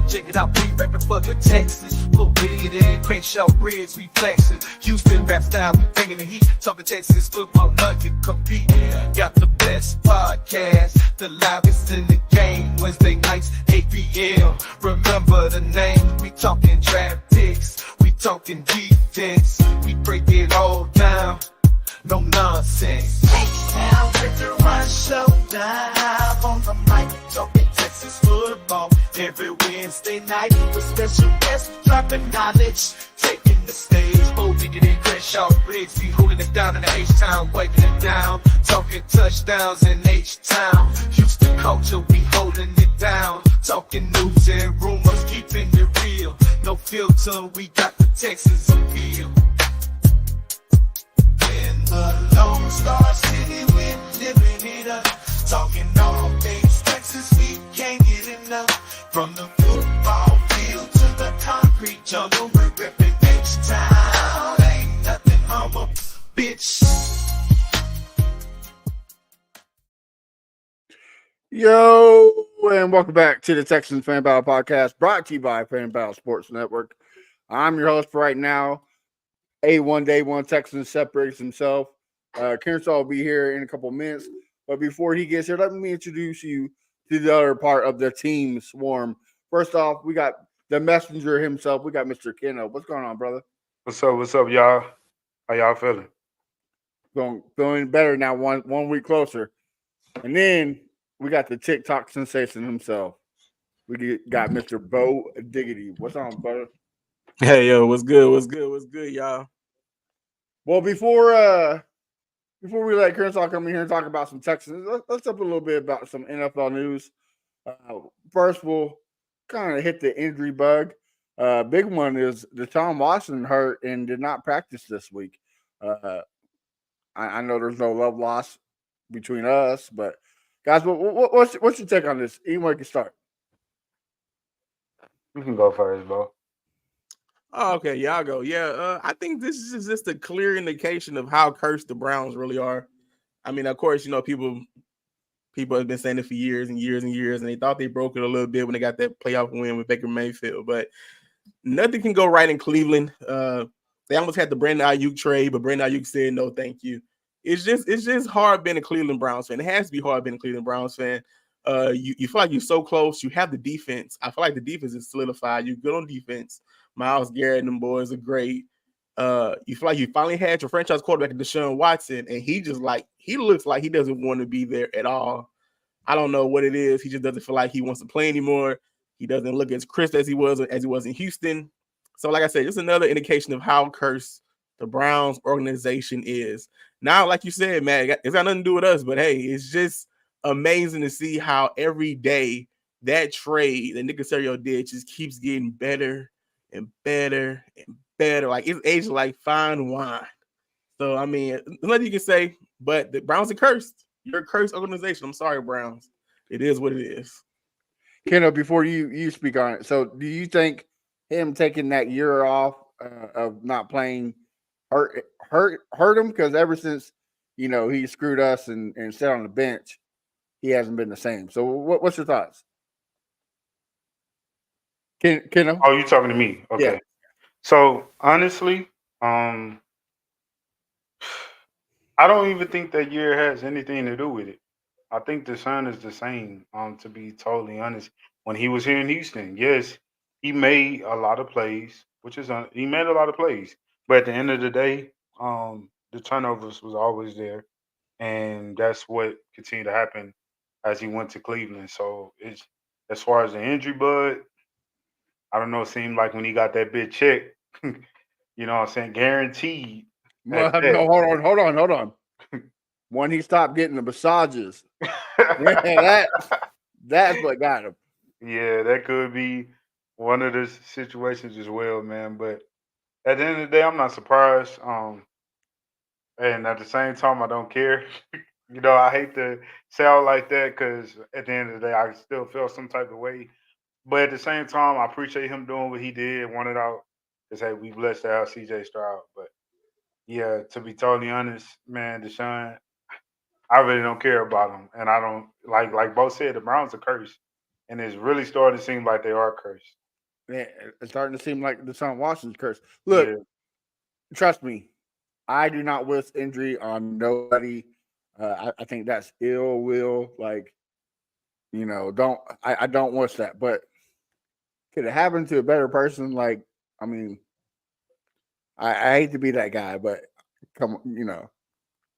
check it out, we rapping for the Texans. Full bleed in, Crenshaw Bridge, we flexing. Houston rap style, we bringing the heat. Talking Texas football, nothing compete. Got the best podcast, the loudest in the game. Wednesday nights, 8 p.m. Remember the name, we talking draft picks. We talking defense, we break it all down. No nonsense. H-Town, Victor Run Showdown. On the mic, talking Texas football. Every Wednesday night, with special guests dropping knowledge. Taking the stage, digging in Crenshaw Briggs. We holding it down in the H-Town, wiping it down. Talking touchdowns in H-Town. Houston culture, we holding it down. Talking news and rumors, keeping it real. No filter, we got the Texas appeal. The Lone Star City, we're living it up. Talking all things Texas, we can't get enough. From the football field to the concrete jungle, we're repping H-Town. Ain't nothing humble, bitch. Yo, and welcome back to the Texans Fan Battle Podcast, brought to you by Fan Battle Sports Network. I'm your host for right now. A1 Day 1 Texans separates himself. Kearshaw will be here in a couple minutes. But before he gets here, let me introduce you to the other part of the team swarm. First off, we got the messenger himself. We got Mr. Keno. What's going on, brother? What's up, y'all? How y'all feeling? Feeling better now, one week closer. And then we got the TikTok sensation himself. We got Mr. Bo Diggity. What's on, brother? Hey, yo, what's good, y'all? Well, before we let Kearshaw come in here and talk about some Texans, let's talk a little bit about some NFL news. First, we'll kind of hit the injury bug. Big one is Deshaun Watson hurt and did not practice this week. I know there's no love lost between us, but guys, what's your take on this? Anyone can start. You can go first, bro. Oh, okay, yeah, I'll go. Yeah, I think this is just a clear indication of how cursed the Browns really are. I mean, of course, people have been saying it for years and years and years, and they thought they broke it a little bit when they got that playoff win with Baker Mayfield. But nothing can go right in Cleveland. They almost had the Brandon Ayuk trade, but Brandon Ayuk said no, thank you. It's just hard being a Cleveland Browns fan. It has to be hard being a Cleveland Browns fan. You feel like you're so close. You have the defense. I feel like the defense is solidified. You're good on defense. Myles Garrett and them boys are great. You feel like you finally had your franchise quarterback, Deshaun Watson, and he looks like he doesn't want to be there at all. I don't know what it is. He just doesn't feel like he wants to play anymore. He doesn't look as crisp as he was in Houston. So, like I said, just another indication of how cursed the Browns organization is. Now, like you said, man, it's got nothing to do with us, but hey, it's just amazing to see how every day that trade that Nick Caserio did just keeps getting better and better and better. Like it's aged like fine wine. So I mean, nothing you can say, but the Browns are cursed. You're a cursed organization. I'm sorry, Browns. It is what it is. Keno, before you speak on it, so do you think him taking that year off of not playing hurt him? Because ever since he screwed us and sat on the bench, he hasn't been the same. So what's your thoughts? Keno? Oh, you talking to me? Okay. Yeah. So honestly, I don't even think that year has anything to do with it. I think the sun is the same. To be totally honest, when he was here in Houston, yes, he made a lot of plays, he made a lot of plays. But at the end of the day, the turnovers was always there, and that's what continued to happen as he went to Cleveland. So it's as far as the injury bug, I don't know. It seemed like when he got that big check, you know what I'm saying, guaranteed. Well, no, hold on. When he stopped getting the massages, that's what got him. Yeah, that could be one of the situations as well, man. But at the end of the day, I'm not surprised. And at the same time, I don't care. I hate to sound like that because at the end of the day, I still feel some type of way. But at the same time, I appreciate him doing what he did, wanted out. Because, hey, we blessed to have CJ Stroud. But, yeah, to be totally honest, man, Deshaun, I really don't care about him. And I don't, like both said, the Browns are cursed. and it's really starting to seem like they are cursed. Yeah, it's starting to seem like Deshaun Watson's curse. Look, Yeah, trust me, I do not wish injury on nobody. I think that's ill will. Like, I don't wish that. But could it happen to a better person? Like, I mean, I hate to be that guy, but come,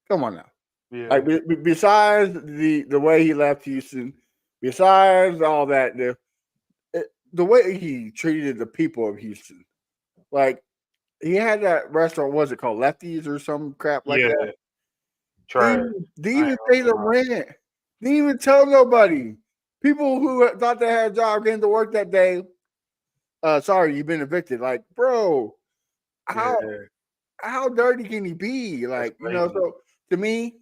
come on now. yeah, Like, besides the way he left Houston, besides all that, the way he treated the people of Houston, like he had that restaurant, was it called Lefties or some crap like that? yeah. Trash. Didn't I even ain't pay gonna the lie. rent. Didn't even tell nobody. People who thought they had a job getting to work that day. Sorry, you've been evicted. Like, bro, how Yeah, how dirty can he be? that's Like, crazy. so to me,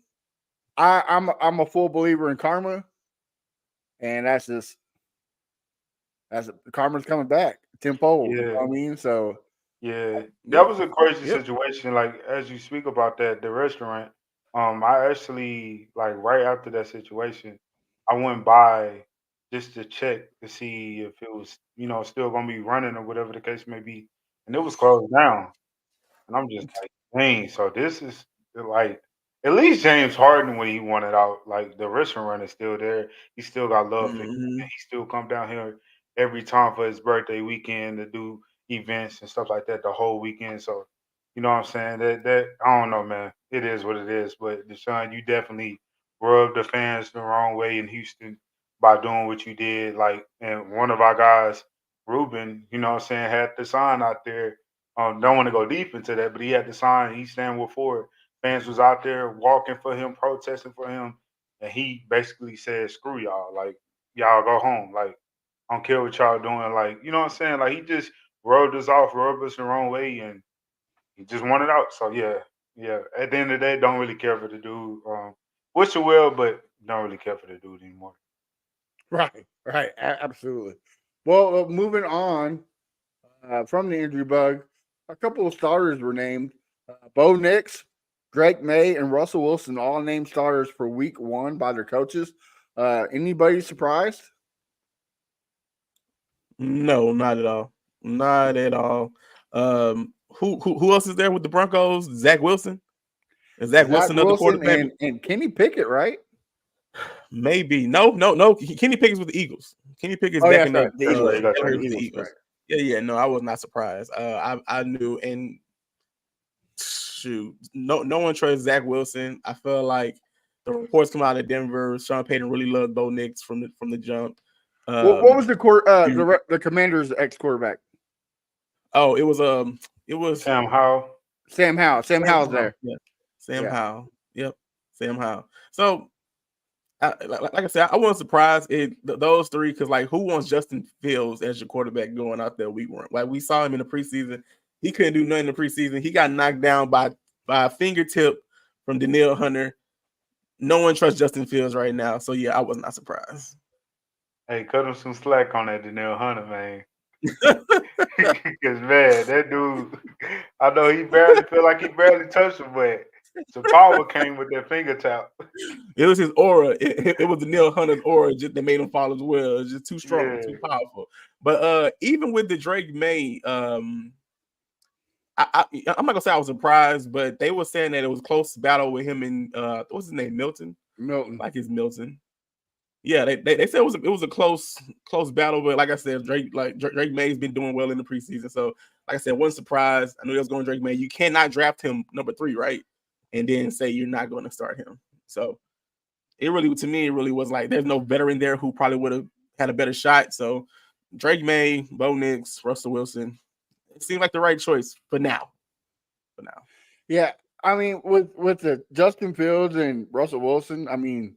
I'm a full believer in karma, and that's karma's coming back tenfold. You know Yeah, what I mean? So yeah. That Yep. was a crazy Yep. situation. Like as you speak about that, the restaurant. I actually like right after that situation, I went by just to check to see if it was, still gonna be running or whatever the case may be, and it was closed down. And I'm just like, dang. So this is like at least James Harden when he wanted out, like the restaurant is still there. He still got love for him. Hmm. He still come down here every time for his birthday weekend to do events and stuff like that the whole weekend. So you know what I'm saying? That I don't know, man. It is what it is. But Deshaun, you definitely rubbed the fans the wrong way in Houston by doing what you did. Like, and one of our guys, Ruben, you know what I'm saying, had the sign out there. Don't want to go deep into that, but he had the sign. He stand with Ford. Fans was out there walking for him, protesting for him, and he basically said, "Screw y'all! Like y'all go home. Like I don't care what y'all doing. Like you know what I'm saying? Like he just rubbed us off, rubbed us the wrong way, and he just wanted out. So yeah, yeah. At the end of the day, don't really care for the dude. Wish you well, but don't really care for the dude anymore. right, absolutely. Well, moving on from the injury bug, a couple of starters were named. Bo Nix, Drake May, and Russell Wilson all named starters for Week 1 by their coaches. Anybody surprised? No, not at all. Not at all. Who else is there with the Broncos? Zach Wilson. Is Zach Zach Wilson another Wilson quarterback? and Kenny Pickett, right? Maybe. No. Kenny Pickett's with the Eagles. Kenny Pickett's Oh, yeah, backing sorry. up The That's right. Eagles. You got The the Jalen Hurts with the Eagles. Eagles, right. Eagles. Yeah. No, I was not surprised. I knew, and shoot, no one trusts Zach Wilson. I feel like the reports come out of Denver. Sean Payton really loved Bo Nix from the jump. What was You- the Commanders' ex quarterback? oh, it was Sam Howell. Sam Howell. Sam Sam Howell's Howell. there. Yeah, Sam Yeah. Howell. Yep, Sam Howell. So, like I said, I wasn't surprised those three because like who wants Justin Fields as your quarterback going out there week 1? Like we saw him in the preseason, he couldn't do nothing in the preseason. He got knocked down by a fingertip from Danielle Hunter. No one trusts Justin Fields right now, so yeah, I was not surprised. Hey, cut him some slack on that Danielle Hunter, man. Because man, that dude, I know he barely feel like he barely touched him, but some power came with that finger tap. It was his aura. It was the Neil Hunter's aura just that made him fall as well. It's just too strong, Yeah. too powerful. But even with the Drake May, I'm not gonna say I was surprised, but they were saying that it was a close battle with him and what's his name, Milton. Milton. Like it's Milton. Yeah, they said it was a close battle, but like I said, Drake May's been doing well in the preseason. So like I said, one surprise. I knew I was going Drake May. You cannot draft him number 3, right? And then say you're not going to start him. So it really was like there's no veteran there who probably would have had a better shot. So Drake May, Bo Nix, Russell Wilson, it seemed like the right choice for now. Yeah. I mean, with the Justin Fields and Russell Wilson, I mean,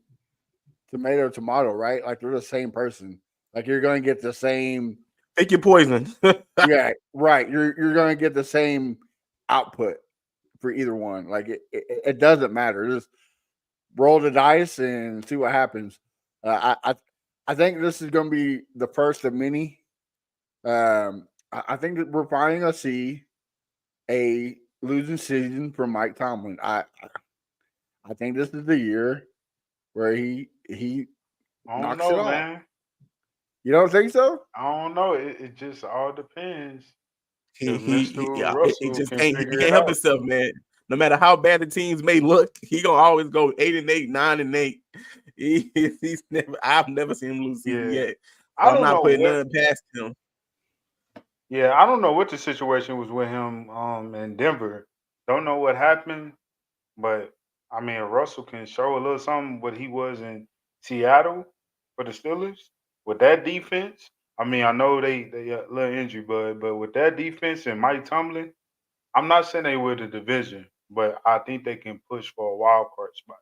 tomato, right? Like they're the same person. Like you're going to get the same. Take your poison. Yeah, right. You're going to get the same output for either one. Like it doesn't matter. Just roll the dice and see what happens. I think this is going to be the first of many. I think that we're finally going to see a losing season from Mike Tomlin. I think this is the year where he I don't knocks it know, off. man. You don't think so? I don't know. It just all depends if He Mr. yeah, it Russell just can can't he figure can't it help out. himself, man. No matter how bad the teams may look, he gonna always go 8-8, 9-8. I've never seen him lose a season Yeah. yet. So I I'm don't not know putting what none past him. Yeah, I don't know what the situation was with him in Denver. Don't know what happened, but I mean Russell can show a little something what he was in Seattle for the Steelers with that defense. I mean, I know they a little injury, but with that defense and Mike Tomlin, I'm not saying they win the division, but I think they can push for a wild card spot.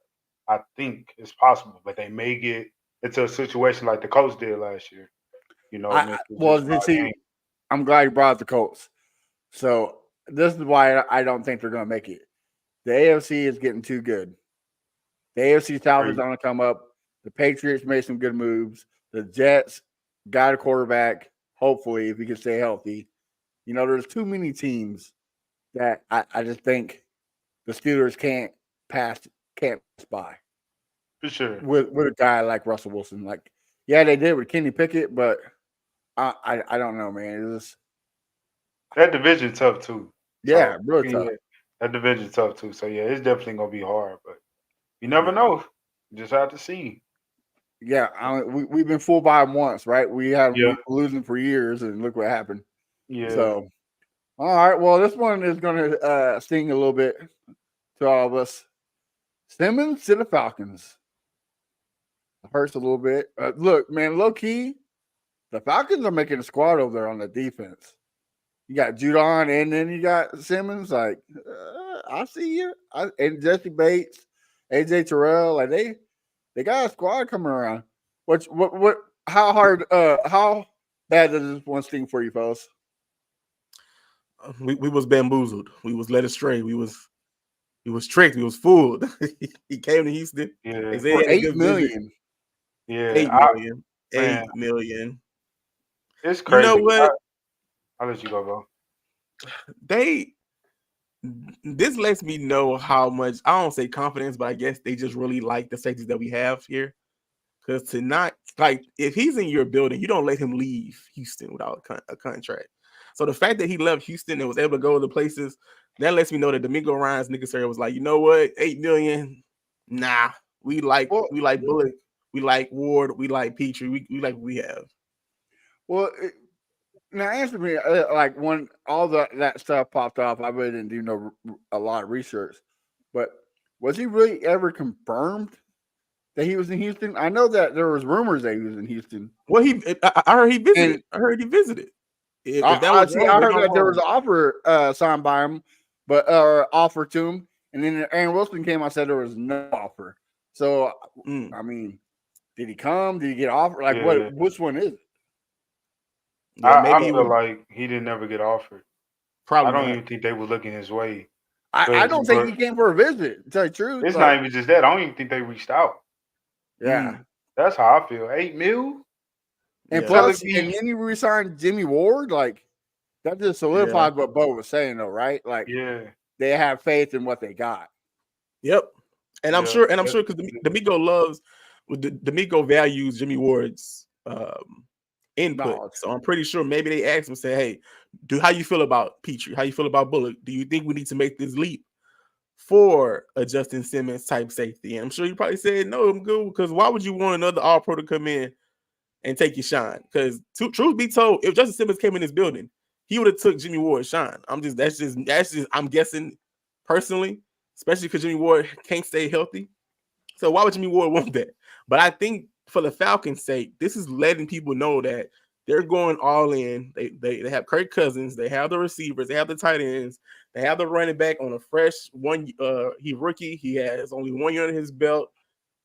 I think it's possible, but they may get into a situation like the Colts did last year. I Missed well, just you 5 see, games. I'm glad you brought up the Colts. So this is why I don't think they're going to make it. The AFC is getting too good. The AFC South is Right. on the come up. The Patriots made some good moves. The Jets got a quarterback, hopefully, if he can stay healthy. There's too many teams that I just think the Steelers pass by For sure. with a guy like Russell Wilson. Like, yeah, they did with Kenny Pickett, but I don't know, man. It was That division tough too. yeah, So really tough. yeah, that division tough too. So yeah, it's definitely gonna be hard, but you never Yeah. know. You just have to see. Yeah, we've been fooled by them once, right? We had Yeah, them losing for years, and look what happened. yeah. So, all right. Well, this one is going to sting a little bit to all of us. Simmons to the Falcons. It hurts a little bit. Look, man, low key, the Falcons are making a squad over there on the defense. You got Judon, and then you got Simmons. Like, I see you. And Jesse Bates, AJ Terrell. Like they got a squad coming around. What? How hard? How bad does this one sting for you, fellas? We was bamboozled. We was led astray. We was tricked. We was fooled. He came to Houston. They Yeah, said he For had a eight good visit. million. yeah. 8 million. Man, 8 million. it's You know crazy. what? I'll let you go, bro. This lets me know how much, I don't say confidence, but I guess they just really like the safeties that we have here. Because to not, like, if he's in your building, you don't let him leave Houston without a contract. So the fact that he left Houston and was able to go to places, that lets me know that D'Amico Ryan's nigga sir was like, you know what, 8 million, nah, we like Well, Bullock, we like Ward, we like Petrie, we like what we have. well. Now answer me. Like when all that stuff popped off, I really didn't do a lot of research. But was he really ever confirmed that he was in Houston? I know that there was rumors that he was in Houston. Well, I heard he visited. And I heard he visited. If that I was see. wrong, I then heard I'm that there was wrong. an offer signed by him, but offered to him, and then Aaron Wilson came. I said there was no offer. So I mean, did he come? Did he get offered? Like Yeah, Which one is it? Yeah, I maybe he feel was like he didn't ever get offered. I probably don't not. even think they were looking his way. I But don't think he came for a visit. To tell you the truth, it's not like even just that. I don't even think they reached out. yeah. That's how I feel. 8 mil. And Yeah, Telling plus, and me, then you resign Jimmy Ward, like that just yeah, solidifies what Bo was saying, though, right? Like yeah, they have faith in what they got. yep. And I'm yeah. sure, That's because D'Amico values Jimmy Ward's input. Knowledge. So I'm pretty sure maybe they asked him, say, hey, how you feel about Petrie? How you feel about Bullock? Do you think we need to make this leap for a Justin Simmons type safety? And I'm sure you probably said, no, I'm good, because why would you want another all pro to come in and take your shine? Because truth be told, if Justin Simmons came in this building, he would have took Jimmy Ward's shine. That's just I'm guessing personally, especially because Jimmy Ward can't stay healthy. So why would Jimmy Ward want that? But I think for the Falcons' sake, this is letting people know that they're going all in. They have Kirk Cousins, they have the receivers, they have the tight ends, they have the running back on a fresh one. He rookie, he has only 1 year on his belt.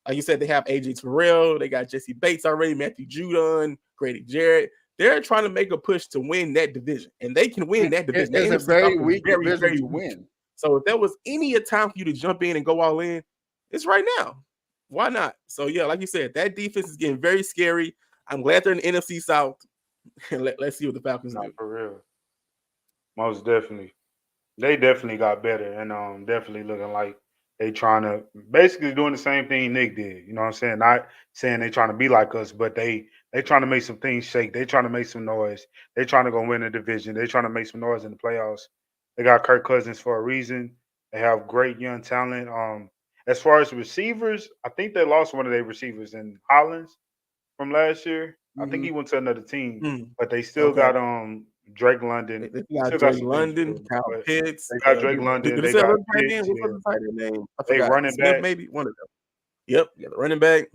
Like you said, they have AJ Terrell, they got Jesse Bates already, Matthew Judon, Grady Jarrett. They're trying to make a push to win that division, and they can win that division. That It's a NFC South very is weak very, division very to weak. win. So if there was any time for you to jump in and go all in, it's right now. Why not? So yeah, like you said, that defense is getting very scary. I'm glad they're in the NFC South. And let's see what the Falcons not do. for real. Most definitely. They definitely got better and definitely looking like they trying to basically doing the same thing Nick did. You know what I'm saying? Not saying they trying to be like us, but they They trying to make some things shake. They trying to make some noise. They trying to go win a division. They trying to make some noise in the playoffs. They got Kirk Cousins for a reason. They have great young talent. As far as receivers, I think they lost one of their receivers in Hollins from last year. I think Mhm. he went to another team, Mm. but they still Okay. got Drake London. They Still got got Drake some things to London, do. Kyle But Pitts. they got Drake Did London. they They say got another tight Pitts. end? What's Yeah. the tight end name? I They forgot. running Smith, back. maybe one of them. Yep, yeah, the running back.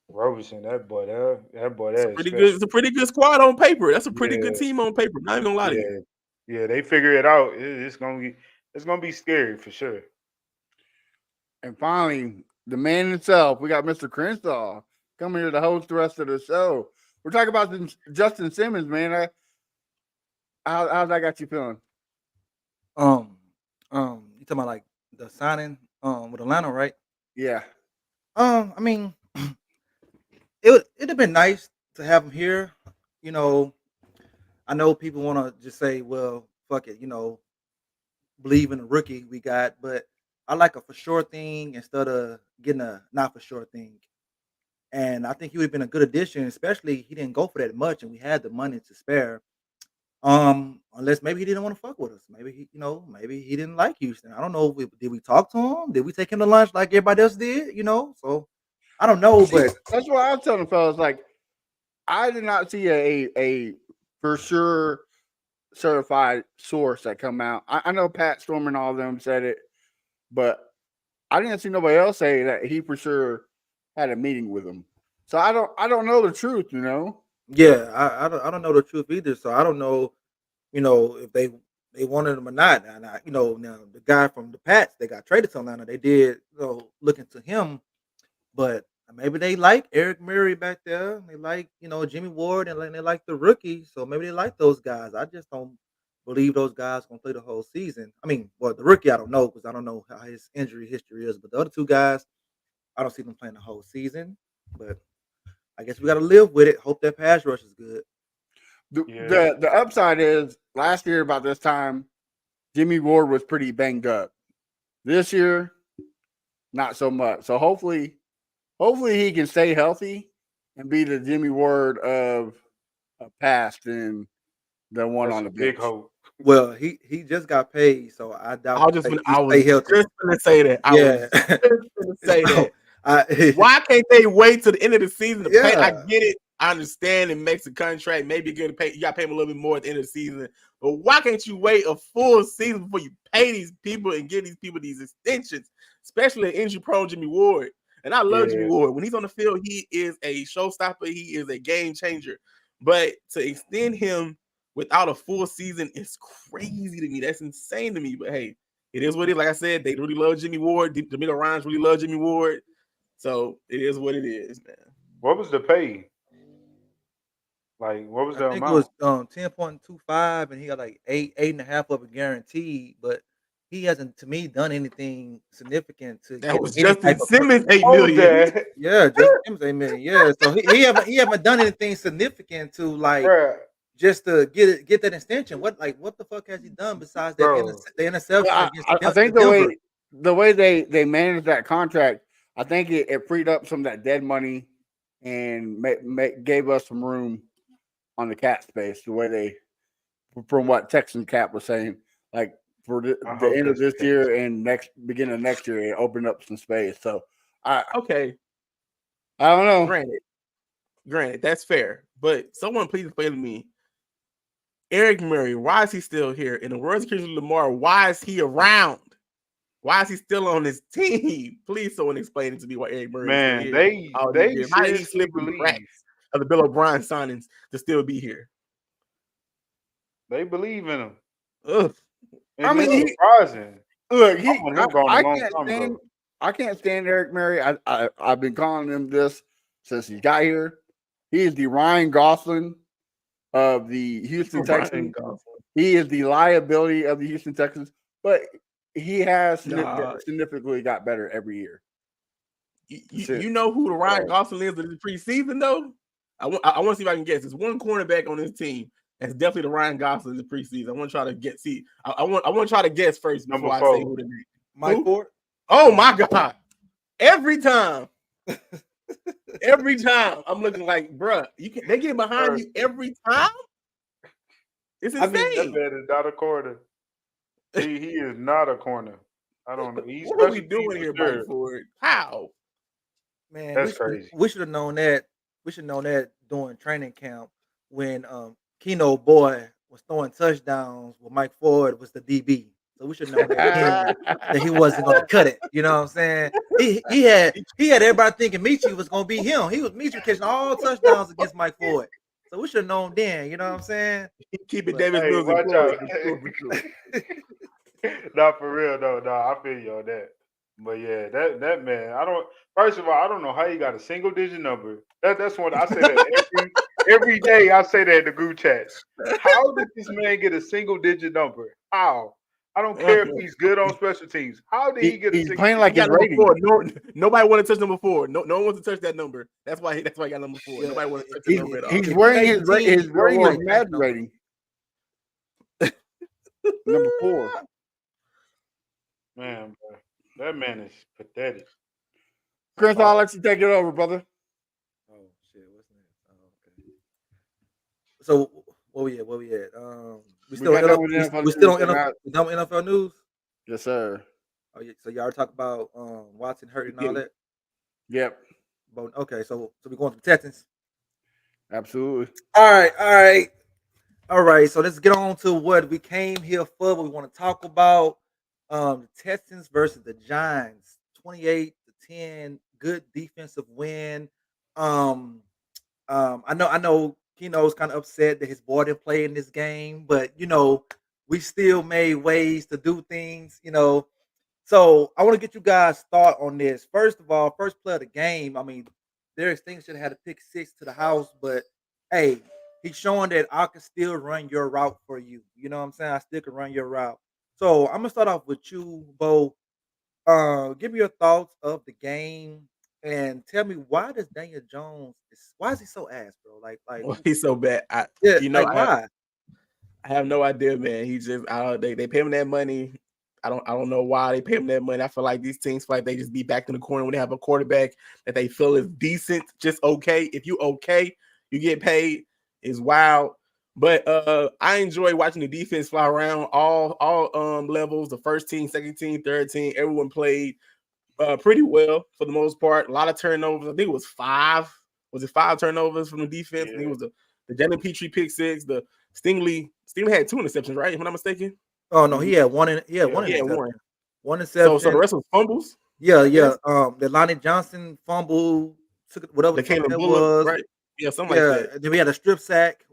Roberson, that boy, It's a that is pretty good. special. It's a pretty good squad on paper. That's a pretty good Yeah, team on paper. Not even gonna lie to you. yeah, yeah. They figure it out. It's gonna be scary for sure. And finally, the man himself, we got Mr. Crenshaw coming here to host the rest of the show. We're talking about Justin Simmons, man. How's that got you feeling? You talking about like the signing with Atlanta, right? Yeah. I mean, it'd have been nice to have him here. You know, I know people want to just say, well, fuck it, believe in the rookie we got, but I like a for sure thing instead of getting a not for sure thing. And I think he would have been a good addition, especially he didn't go for that much and we had the money to spare. Unless maybe he didn't want to fuck with us. Maybe maybe he didn't like Houston. I don't know. Did we talk to him? Did we take him to lunch like everybody else did? So I don't know, See, but that's what I was telling fellas. Like, I did not see a for sure certified source that come out. I know Pat Storm and all of them said it, but I didn't see nobody else say that he for sure had a meeting with him. So I don't know the truth, yeah, I don't know the truth either. So I don't know, if they wanted him or not. And now the guy from the Pats they got traded to Atlanta, they did look into him, but maybe they like Eric Murray back there. They like Jimmy Ward and they like the rookie, so maybe they like those guys. I just don't believe those guys gonna play the whole season. I mean, well, the rookie I don't know because I don't know how his injury history is, but the other two guys I don't see them playing the whole season. But I guess we got to live with it. Hope that pass rush is good. Yeah. The upside is last year about this time, Jimmy Ward was pretty banged up. This year, not so much. So hopefully he can stay healthy and be the Jimmy Ward of past and the one That's on a the big bench. hope. Well, he just got paid, so I doubt I was he stay healthy. just gonna say that. I Yeah. was just gonna say that. I, Why can't they wait till the end of the season to pay? I yeah. get it. I understand it makes a contract. Maybe you're gonna pay. You got to pay him a little bit more at the end of the season. But why can't you wait a full season before you pay these people and give these people these extensions, especially an injury-prone Jimmy Ward? And I love Jimmy Yeah. Ward. When he's on the field, he is a showstopper. He is a game changer. But to extend him without a full season is crazy to me. That's insane to me. But hey, it is what it is. Like I said, they really love Jimmy Ward. D'Amico Ryans really love Jimmy Ward. So it is what it is, man. What was the pay? Like, what was I the think it was amount? 10.25, and he got like 8.5 of it guaranteed. But he hasn't, to me, done anything significant to That get was any Justin type of. Simmons, $8 Hold million. that, Yeah, just him, amen. Yeah, so he haven't done anything significant to like bruh, just to get that extension. What the fuck has he done besides that bro. the interception Well, against I think Denver? the way they managed that contract, I think it freed up some of that dead money and gave us some room on the cap space. The way they, from what Texan Cap was saying, like for the I hope end of that's the this case. year and beginning of next year, it opened up some space. So Okay, I don't know. granted, that's fair. But someone please explain to me, Eric Murray, why is he still here? In the words of Kendrick Lamar, why is he around? Why is he still on this team? Please, someone explain it to me why Eric Murray is still Man, here. they How did he seriously slip through the believe. cracks of the Bill O'Brien signings to still be here? They believe in him. Ugh. And I mean, it's surprising. look, I want him gone a long time ago. I can't stand Eric Murray. I've been calling him this since he got here. He is the Ryan Gosling of the Houston Texans. He is the liability of the Houston Texans, but he has significantly got better every year. You know who the Ryan Gosling is in the preseason, though? I want to see if I can guess. There's one cornerback on this team that's definitely the Ryan Gosling in the preseason. I want to try to get I want to try to guess first before I say who the name. Mike Ford. Oh my God! Every time every time. I'm looking like, bruh, they get behind you every time. It's I mean, That insane. man is not a corner. He is not a corner. I don't know. He's What are we special teams doing for here, sure. Mike Ford? How? Man, That's crazy. we should have known that. We should have known that during training camp when Keno Boy was throwing touchdowns with Mike Ford was the DB. So we should know that that he wasn't going to cut it. You know what I'm saying? He had everybody thinking Michi was going to be him. Michi catching all touchdowns against Mike Ford. So we should have known then. You know what I'm saying? Keep it But- Davis Hey, Mills watch employed. out. For sure. Not for real, no. I feel you on that. But yeah, that man, first of all, I don't know how he got a single digit number. That's what I say that every day I say that in the group chats. How did this man get a single digit number? How? I don't care if he's good on special teams. How did he get a He's single playing like He his got number rating. 4. Nobody wanted to touch number 4. No one wants to touch that number. That's why he got number 4. Yeah, Nobody wanted to touch that He's, number at all. he's If wearing you his make the team, his you're rating is right. Madden rating. Number 4. man, bro? That man is pathetic. Chris, I'll let you take it over, brother. Oh shit! What's next? Oh, okay. So where we at? We still got on done with NFL we still on news, NFL, we done with NFL news. Yes, sir. Oh yeah. So y'all talk about Watson hurt and all that. Yep, But okay, so we're going to the Texans. absolutely. All right. So let's get on to what we came here for. What we want to talk about. The Texans versus the Giants, 28-10. Good defensive win. I know Keno's kind of upset that his boy didn't play in this game, but we still made ways to do things. So I want to get you guys' thought on this. First of all, first play of the game. I mean, Derek Stingley should have had a pick 6 to the house, but hey, he's showing that I can still run your route for you. You know what I'm saying? I still can run your route. So I'm gonna start off with you, Bo. Give me your thoughts of the game and tell me why does Daniel Jones why is he so ass, bro? Like Well, he's so bad. yeah, I why? have no idea, man. He just they pay him that money. I don't know why they pay him that money. I feel like these teams feel like they just be back in the corner when they have a quarterback that they feel is decent, just okay. If you okay, you get paid. Is wild. But I enjoy watching the defense fly around all levels, the first team, second team, third team. Everyone played pretty well for the most part. A lot of turnovers. I think it was 5. Was it 5 turnovers from the defense? Yeah. I think it was the Jalen Petrie pick 6. The Stingley had 2 interceptions, right? If I'm not mistaken. Oh no, he had one in Yeah, interception. one. One interception. So the rest was fumbles. Yeah. Yes. The Lonnie Johnson fumble, took whatever The the fuck Caleb that Bullock, was. right? Yeah, something like that. Then we had a strip sack.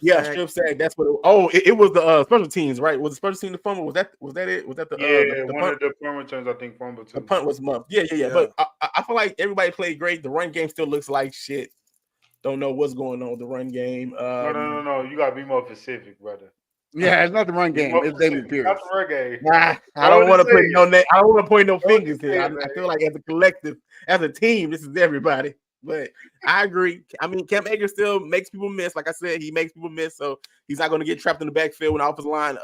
Yeah, strip sack. That's what. It was the special teams, right? Was the special team the fumble? Was that it? Was that the the one punt? of the punt returns I think fumble too. The punt was muffed. Yeah. But I feel like everybody played great. The run game still looks like shit. Don't know what's going on with the run game. No. You gotta be more specific, brother. Yeah, it's not the run game. It's David Pierce. Not the run game. I don't want to put no name. I don't want to point no Don't fingers say here. it, I man. feel like as a collective, as a team, this is everybody. But I agree. I mean, Cam Akers still makes people miss. Like I said, he makes people miss, so he's not going to get trapped in the backfield when the offensive line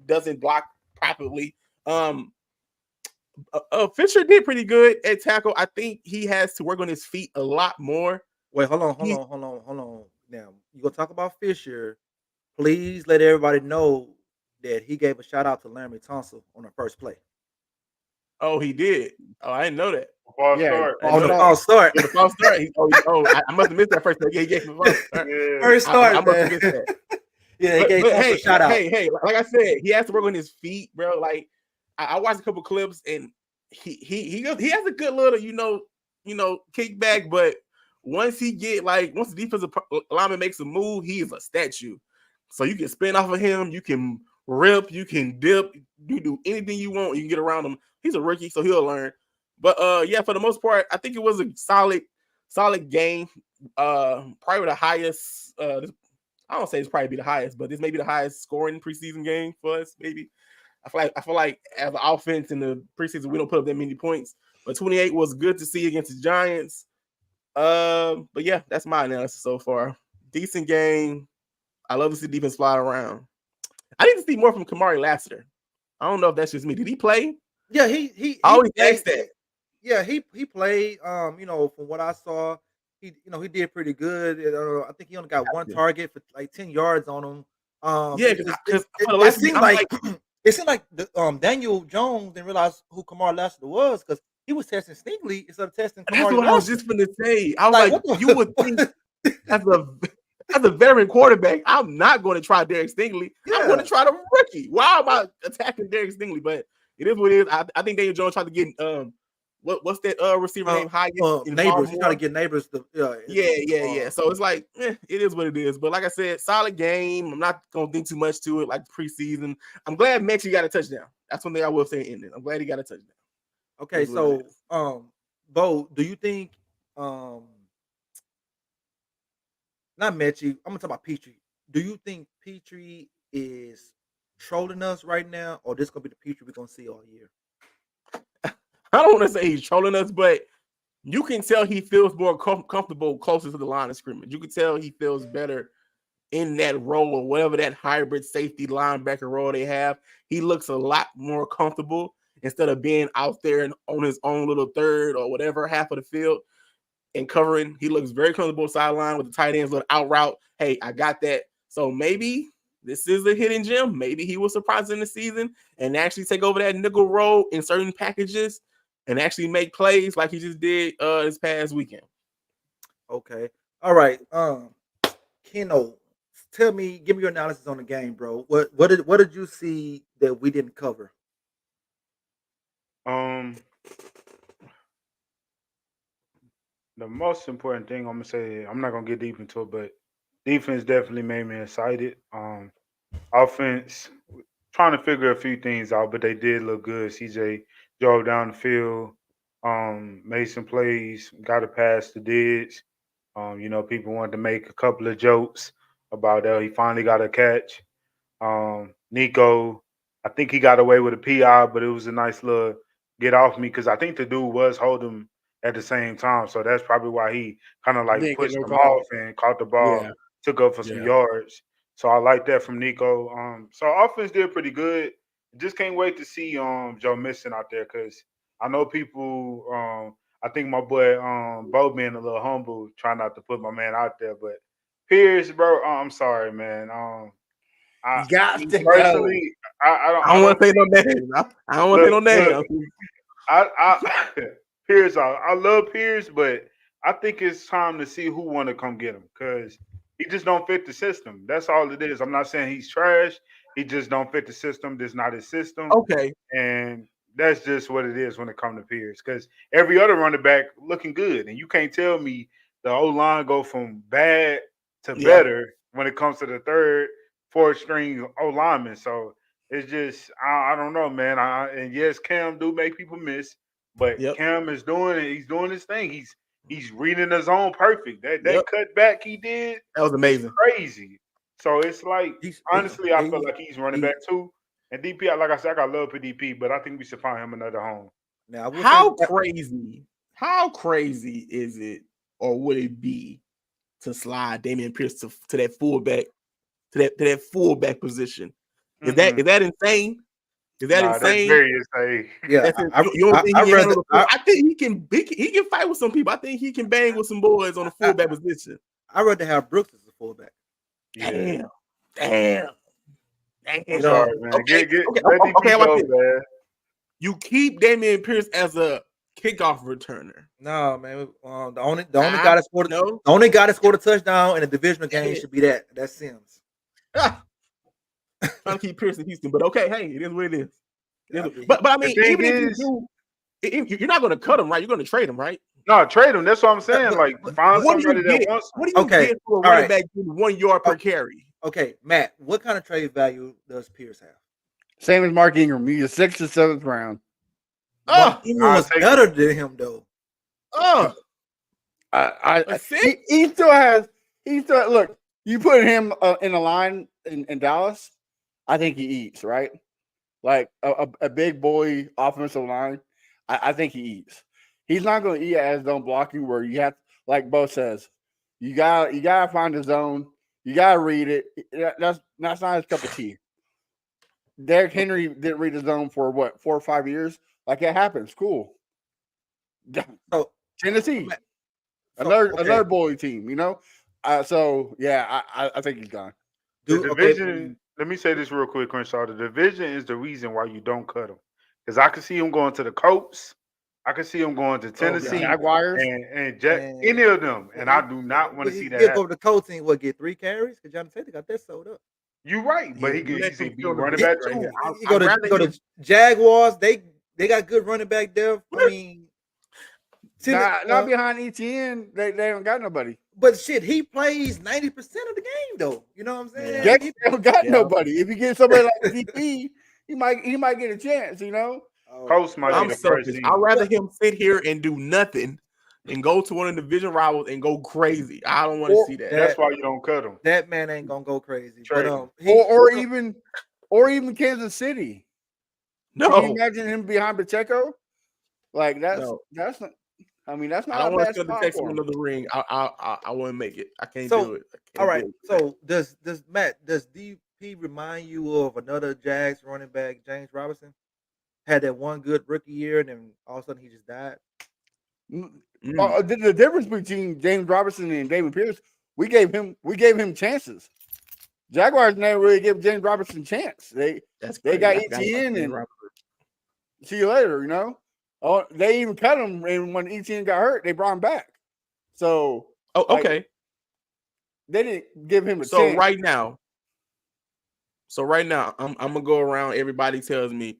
doesn't block properly. Fisher did pretty good at tackle. I think he has to work on his feet a lot more. Wait, hold on. Now you gonna talk about Fisher? Please let everybody know that he gave a shout out to Laramie Tunsil on the first play. Oh, he did. Oh, I didn't know that. False Yeah. start. On the false start. Yeah, the false start. I must have missed that first play. Yeah, he gave him a false start. Yeah. First start, I must have man. missed that. Yeah, he gave Tunsil a shout out. Hey, like I said, he has to work on his feet, bro. Like I watched a couple clips and he has a good little, kickback, but once the defensive lineman makes a move, he is a statue. So you can spin off of him, you can rip, you can dip, you do anything you want, you can get around him. He's a rookie, so he'll learn. But yeah, for the most part, I think it was a solid game. Probably the highest. I don't say it's probably be the highest, but this may be the highest scoring preseason game for us. Maybe I feel like as an offense in the preseason, we don't put up that many points. But 28 was good to see against the Giants. But yeah, that's my analysis so far. Decent game. I love to see defense fly around. I need to see more from Kamari Lassiter. I don't know if that's just me. Did he play? Yeah, he I always played. ask that. Yeah, he played. From what I saw, he did pretty good. I think he only got one target for like 10 yards on him. Yeah, because It seemed like it seemed like Daniel Jones didn't realize who Kamar Lassiter was because he was testing Stingley instead of testing that's Kamar what I was Lassiter. just gonna say. I was Like, like, what the- you would think as a veteran quarterback, I'm not going to try Derek Stingley. I'm going to try the rookie. Why am I attacking Derek Stingley? But it is what it is. I think Daniel Jones tried to get what's that receiver name? Hyatt in Neighbors. He's trying Baltimore. to get Neighbors to Yeah. So it's like, it is what it is. But like I said, solid game. I'm not gonna think too much to it like preseason. I'm glad Mechie got a touchdown. That's one thing I will say in it. I'm glad he got a touchdown. Okay, so Bo, do you think not Mechie, I'm gonna talk about Petrie. Do you think Petrie is trolling us right now, or this gonna be the Petrie we're gonna see all year? I don't want to say he's trolling us, but you can tell he feels more comfortable closer to the line of scrimmage. You can tell he feels better in that role or whatever that hybrid safety linebacker role they have. He looks a lot more comfortable instead of being out there and on his own little third or whatever half of the field and covering. He looks very comfortable sideline with the tight ends little out route. Hey, I got that. So maybe this is a hidden gem. Maybe he will surprise in the season and actually take over that nickel role in certain packages and actually make plays like he just did this past weekend. Okay. All right. Keno, give me your analysis on the game, bro. What did you see that we didn't cover? The most important thing I'm gonna say, I'm not gonna get deep into it, but defense definitely made me excited. Offense, trying to figure a few things out, but they did look good. CJ drove down the field, made some plays, got a pass to Diggs. People wanted to make a couple of jokes about that. He finally got a catch. Nico, I think he got away with a PI, but it was a nice little get off me because I think the dude was holding him at the same time. So that's probably why he kind of like Didn't get pushed no him call. off and caught the ball, Yeah. took up for some yards. So I like that from Nico. So offense did pretty good. Just can't wait to see Joe Mixon out there because I know people. I think my boy Bo being a little humble, trying not to put my man out there, but Pierce, bro, I'm sorry, man. I You got to go. personally, I don't want to say no names. I don't want to say no names. I Pierce, I love Pierce, but I think it's time to see who want to come get him because he just don't fit the system. That's all it is. I'm not saying he's trash. He just don't fit the system. This not his system. Okay. And that's just what it is when it comes to Pierce. Because every other running back looking good, and you can't tell me the O line go from bad to better when it comes to the third, fourth string O lineman. So it's just I don't know, man. And yes, Cam do make people miss, but Cam is doing it. He's doing his thing. He's reading his own perfect. That cut back he did, that was amazing, crazy. So it's like honestly, I feel like he's running back too. And DP, like I said, I got love for DP, but I think we should find him another home. Now, how crazy is it, or would it be, to slide Dameon Pierce to that fullback, to that fullback position? Is that insane? Is that insane? That's very insane. Yeah, I think he can fight with some people. I think he can bang with some boys on the fullback position. I'd rather have Brooks as a fullback. Damn. I'm sorry, man. Okay. Man. You keep Dameon Pierce as a kickoff returner. No, man. The only guy that scored the only guy that scored a touchdown in a divisional game should be that's Sims. Trying to keep Pierce in Houston, but okay, hey, it is what it is. But I mean, even if you do, you're not going to cut him, right? You're going to trade him, right? No, trade him. That's what I'm saying. Find somebody that wants. What do you get for a running back getting 1 yard per carry? Okay, Matt, what kind of trade value does Pierce have? Same as Mark Ingram. He's a 6th or 7th round. Ingram was better than him, though. He still has. Look, you put him in a line in Dallas. I think he eats, right? Like a big boy offensive line. I think he eats. He's not going to eat as zone blocking where you have, like Bo says, you gotta find the zone. You gotta read it. That's not his cup of tea. Derrick Henry didn't read the zone for 4 or 5 years. Like, it happens. Cool. So Tennessee. another bully team. So yeah, I think he's gone. The division. Let me say this real quick, Crenshaw. The division is the reason why you don't cut him, because I can see him going to the Colts. I can see him going to Tennessee, Jaguars, and any of them, and I do not want to see that. He'll go to the Colts and get 3 carries because Jonathan Taylor got that sold up. You're right, but he could easily be running back back too. You go to Jaguars. They got good running back depth. I mean, not behind ETN. They don't got nobody. But shit, he plays 90% of the game though. You know what I'm saying? Jack don't got nobody. If you get somebody like DP, he might get a chance. Post might I'm be the selfish. first. I'd rather him sit here and do nothing and go to one of the division rivals and go crazy. I don't want to see that. That's why you don't cut him. That man ain't gonna go crazy. But, or even Kansas City. No, can you imagine him behind Pacheco? Like that's not. I mean, that's not. I don't want to steal the Texans another ring. I wouldn't make it. I can't do it. All right. So does DP remind you of another Jags running back, James Robinson? Had that one good rookie year, and then all of a sudden he just died. The difference between James Robinson and David Pierce, we gave him chances. Jaguars never really give James Robinson a chance. They got ETN and see you later. Oh, they even cut him, and when ETN got hurt, they brought him back. So, okay, they didn't give him a chance. So right now, I'm gonna go around. Everybody tells me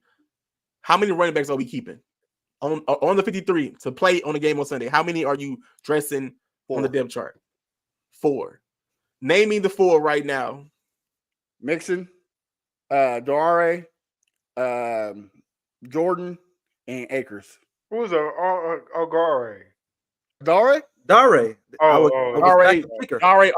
how many running backs are we keeping on the 53 to play on the game on Sunday. How many are you dressing on the depth chart? 4. Name me the 4 right now. Mixon, Dare, Jordan, and Akers. Who's Agare? Dare? Dare. Dare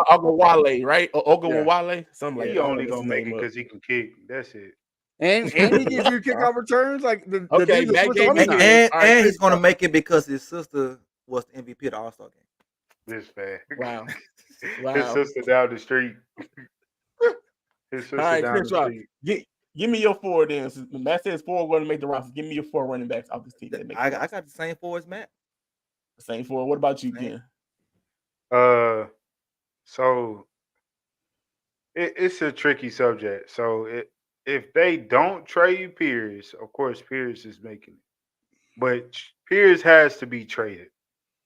Ogawale, right? Ogawale, something like that. He only gonna make it because he can kick. That's it. And he gives you kickoff returns like the and he's gonna make it because his sister was the MVP of the All-Star game. This bad. Wow. His sister down the street. His sister down the street. Give me your 4 then. Matt says 4 going to make the roster. Give me your 4 running backs off this team. I got the same 4 as Matt. The same 4. What about you, Ken? So it's a tricky subject. So if they don't trade Pierce, of course Pierce is making it. But Pierce has to be traded,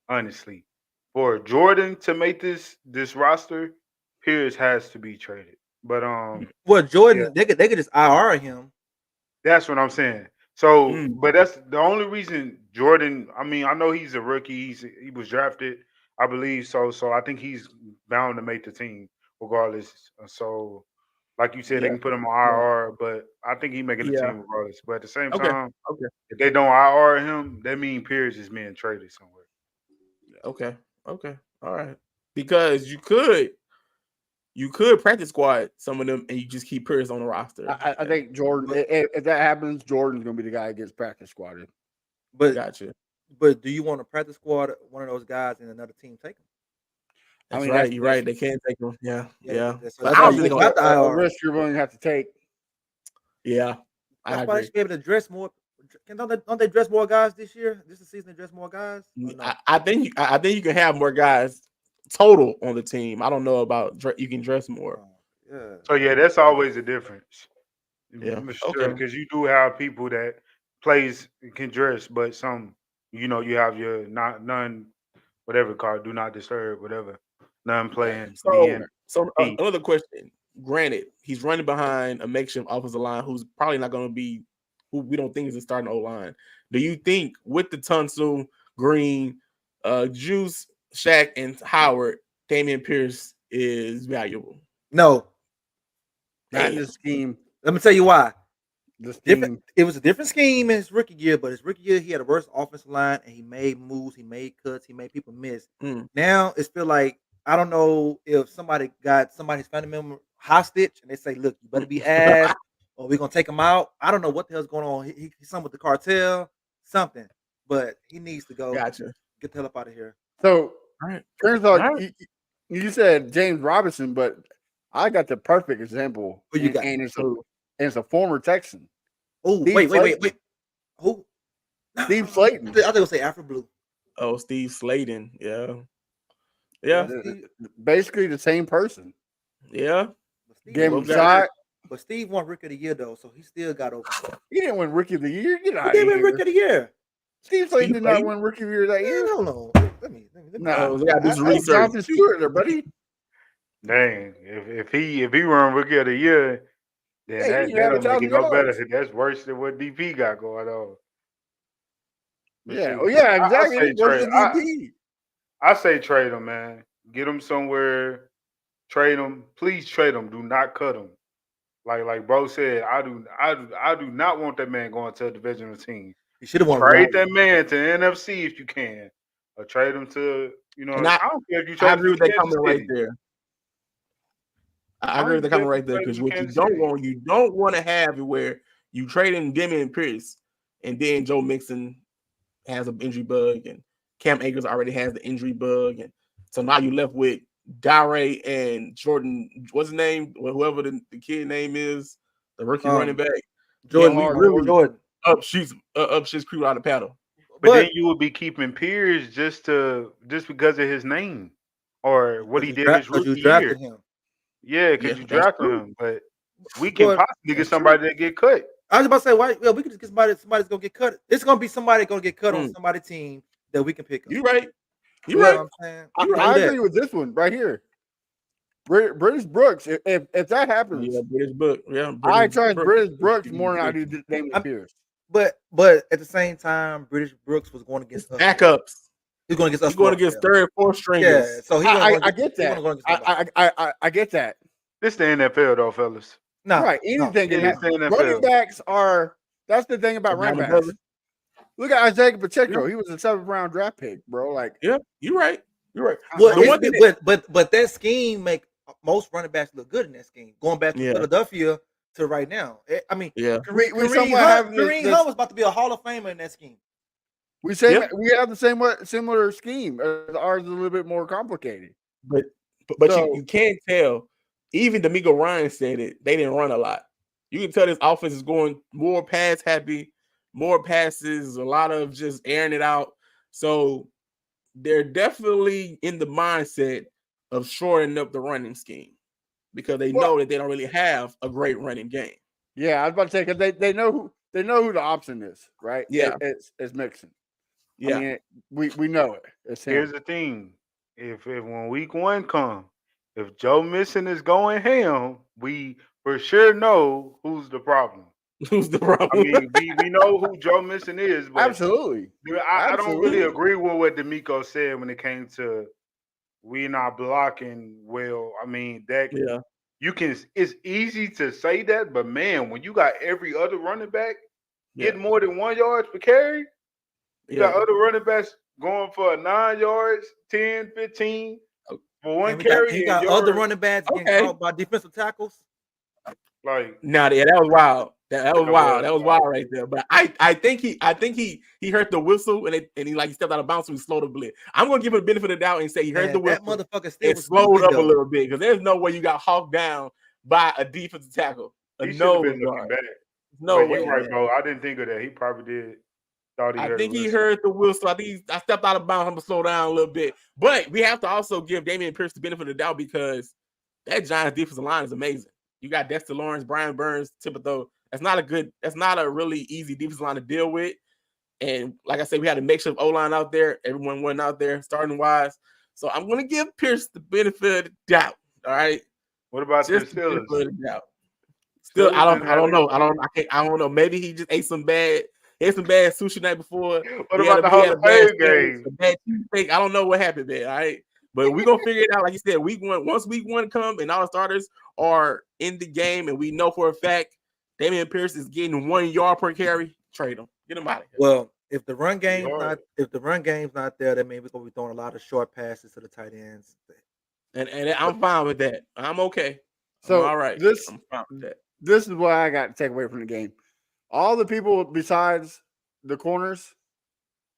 honestly. For Jordan to make this roster, Pierce has to be traded. But Jordan, they could just IR him. That's what I'm saying. So, but that's the only reason Jordan. I mean, I know he's a rookie. He was drafted, I believe. So I think he's bound to make the team regardless. So, like you said, they can put him on IR, but I think he's making the team regardless. But at the same time, if they don't IR him, that means Pierce is being traded somewhere. Okay. All right. Because you could practice squad some of them and you just keep Pierce on the roster. I think Jordan, if that happens, Jordan's going to be the guy that gets practice squatted. But gotcha. But do you want to practice squad one of those guys and another team take him? That's right. You're right. They can't take him. Yeah. But I don't think the risk you're willing to have to take. Yeah. That's why they should be able to dress more. Don't they dress more guys this year? This is the season they dress more guys? No? I think you can have more guys total on the team. I don't know about you can dress more. Yeah. So that's always a difference. Yeah. Because you do have people that plays can dress, but some you have your none whatever called do not disturb whatever none playing. So another question. Granted, he's running behind a makeshift offensive line who's probably not going to be who we don't think is a starting O-line. Do you think with the Tunsil, Green, Juice, Shaq, and Howard, Damian Pierce is valuable? No. Not in this scheme. Let me tell you why. It was a different scheme in his rookie year, but his rookie year he had a worse offensive line and he made moves, he made cuts, he made people miss. Now it's feel like I don't know if somebody got somebody's family member hostage and they say, "Look, you better be ass, or we're gonna take him out." I don't know what the hell's going on. He's something with the cartel, something, but he needs to go. Gotcha. Get the hell up out of here. So, turns out you said James Robinson, but I got the perfect example. Who you got? And it's a former Texan. Oh, wait. Who? Steve Slayton. I think I'll say Afro Blue. Oh, Steve Slayton. Yeah. Yeah, Basically the same person. yeah. Gave him both a got shot. But Steve won Rookie of the Year though, so he still got open. He didn't win Rookie of the Year. Get He out of did win Rookie here. of the Year. Steve Slade He did not played. win Rookie of the Year that year. Hell no. Let me. Nah, We gotta do some that's research. Jonathan Stewart there, buddy. Dang, if he run Rookie of the Year, then Yeah, that you have don't make it no 1,000 better. yards. That's worse than what DP got going on. But Yeah, shoot, oh yeah, I exactly. say What's the trade. DP? I say trade him, man. Get him somewhere. Trade him. Please trade him. Do not cut him. Like bro said, I do not want that man going to a divisional team. He should have won. Trade that man to NFC if you can, or trade him to And I don't care if you I trade agree him with to that Kansas comment right City. there. I I agree with don't that care comment if right there you because trade what him you to don't Kansas want to have it where you trade in Demian Pierce and then Joe Mixon has an injury bug and Cam Akers already has the injury bug, and so now you left with Dare and Jordan. What's his name? Whoever the kid name is, the rookie running back. Jordan. we really Jordan. up shit's crew out of paddle. But then you would be keeping Pierce just because of his name or what he did his Because you rookie year. drafted him. Yeah, because Yeah, you that's drafted true. him. But we can But- possibly get That's somebody that get cut. I was about to say, why? Yeah, we could just get somebody's gonna get cut. It's gonna be somebody gonna get cut on somebody's team that we can pick up. You right. You You know right. what I'm saying? I Do that. agree with this one right here. British Brooks. If that happens, Yeah, British Book. Yeah, I trust British Brooks British more than I Brooks. do Damian Pierce. But at the same time, British Brooks was going against us. Backups. He's going against us. He's going against third, fourth stringers. Yeah, so I get that. I get that. This the NFL though, fellas. No, Right, anything can It is the happen. NFL. Running backs are. That's the thing about running backs. Look at Isaiah Pacheco. Yeah. He was a 7th round draft pick, bro. Like, Yeah, you're right. You're right. Well, The one thing but that scheme make most running backs look good in that scheme. Going back to Yeah. Philadelphia to right now. I mean, yeah, we Kareem somewhat Hunt, have Kareem this, Hunt was about to be a Hall of Famer in that scheme. we Yeah. have the similar scheme. Ours is a little bit more complicated. but So- you can't tell. Even D'Amico Ryan said it. They didn't run a lot. You can tell this offense is going more pass happy, more passes, a lot of just airing it out. So they're definitely in the mindset of shoring up the running scheme because they know that they don't really have a great running game. Yeah, I was about to say because they know who the option is, right? Yeah. It's Mixon. Yeah, I mean, we know it. It's him. Here's the thing: if when week 1 comes, if Joe Mixon is going ham, we for sure know who's the problem. who's the problem? I mean, we know who Joe Mixon is, but Absolutely. I don't really Absolutely. agree with what D'Amico said when it came to we not blocking well. I mean, that yeah, it's easy to say that, but man, when you got every other running back getting more than 1 yard per carry, you got other running backs going for 9 yards, 10, 15 for one carry. You got and other you're- running backs getting caught by defensive tackles. like Nah, yeah, that was wild. That was That wild. was That was wild. wild right there. But I think he heard the whistle and he stepped out of bounds and he slowed up a little. I'm gonna give him the benefit of the doubt and say he heard the That whistle motherfucker still and was slowed moving, up a though. little bit because there's no way you got hawked down by a defensive tackle. he should No have been looking regard. back. No But way. you're right, man. bro. I didn't think of that. He probably did. Thought he I heard think the he whistle. heard the whistle. I stepped out of bounds. I'm gonna slow down a little bit. But we have to also give Damian Pierce the benefit of the doubt because that Giants defensive line is amazing. You got Dexter Lawrence, Brian Burns, Thibodeau. That's not a really easy defensive line to deal with. And like I said, we had a makeshift O-line out there. Everyone went out there starting wise. So I'm gonna give Pierce the benefit of the doubt. All right. What about Just the the Steelers? benefit of the doubt. Still, Steelers I didn't don't have know. anything. I don't know. Maybe he just ate some bad sushi night before. What He had about the he had Hall a of bad Fame sandwich, game? a bad cheesesteak. I don't know what happened there. All right. But we're gonna figure it out. Like you said, once week 1 come and all the starters are in the game, and we know for a fact Damian Pierce is getting 1 yard per carry, trade him. Get him out of here. Well, if the run game's hard. not there, that means we're gonna be throwing a lot of short passes to the tight ends. And I'm fine with that. I'm okay. So I'm all right. this I'm fine with that. this is what I got to take away from the game. All the people besides the corners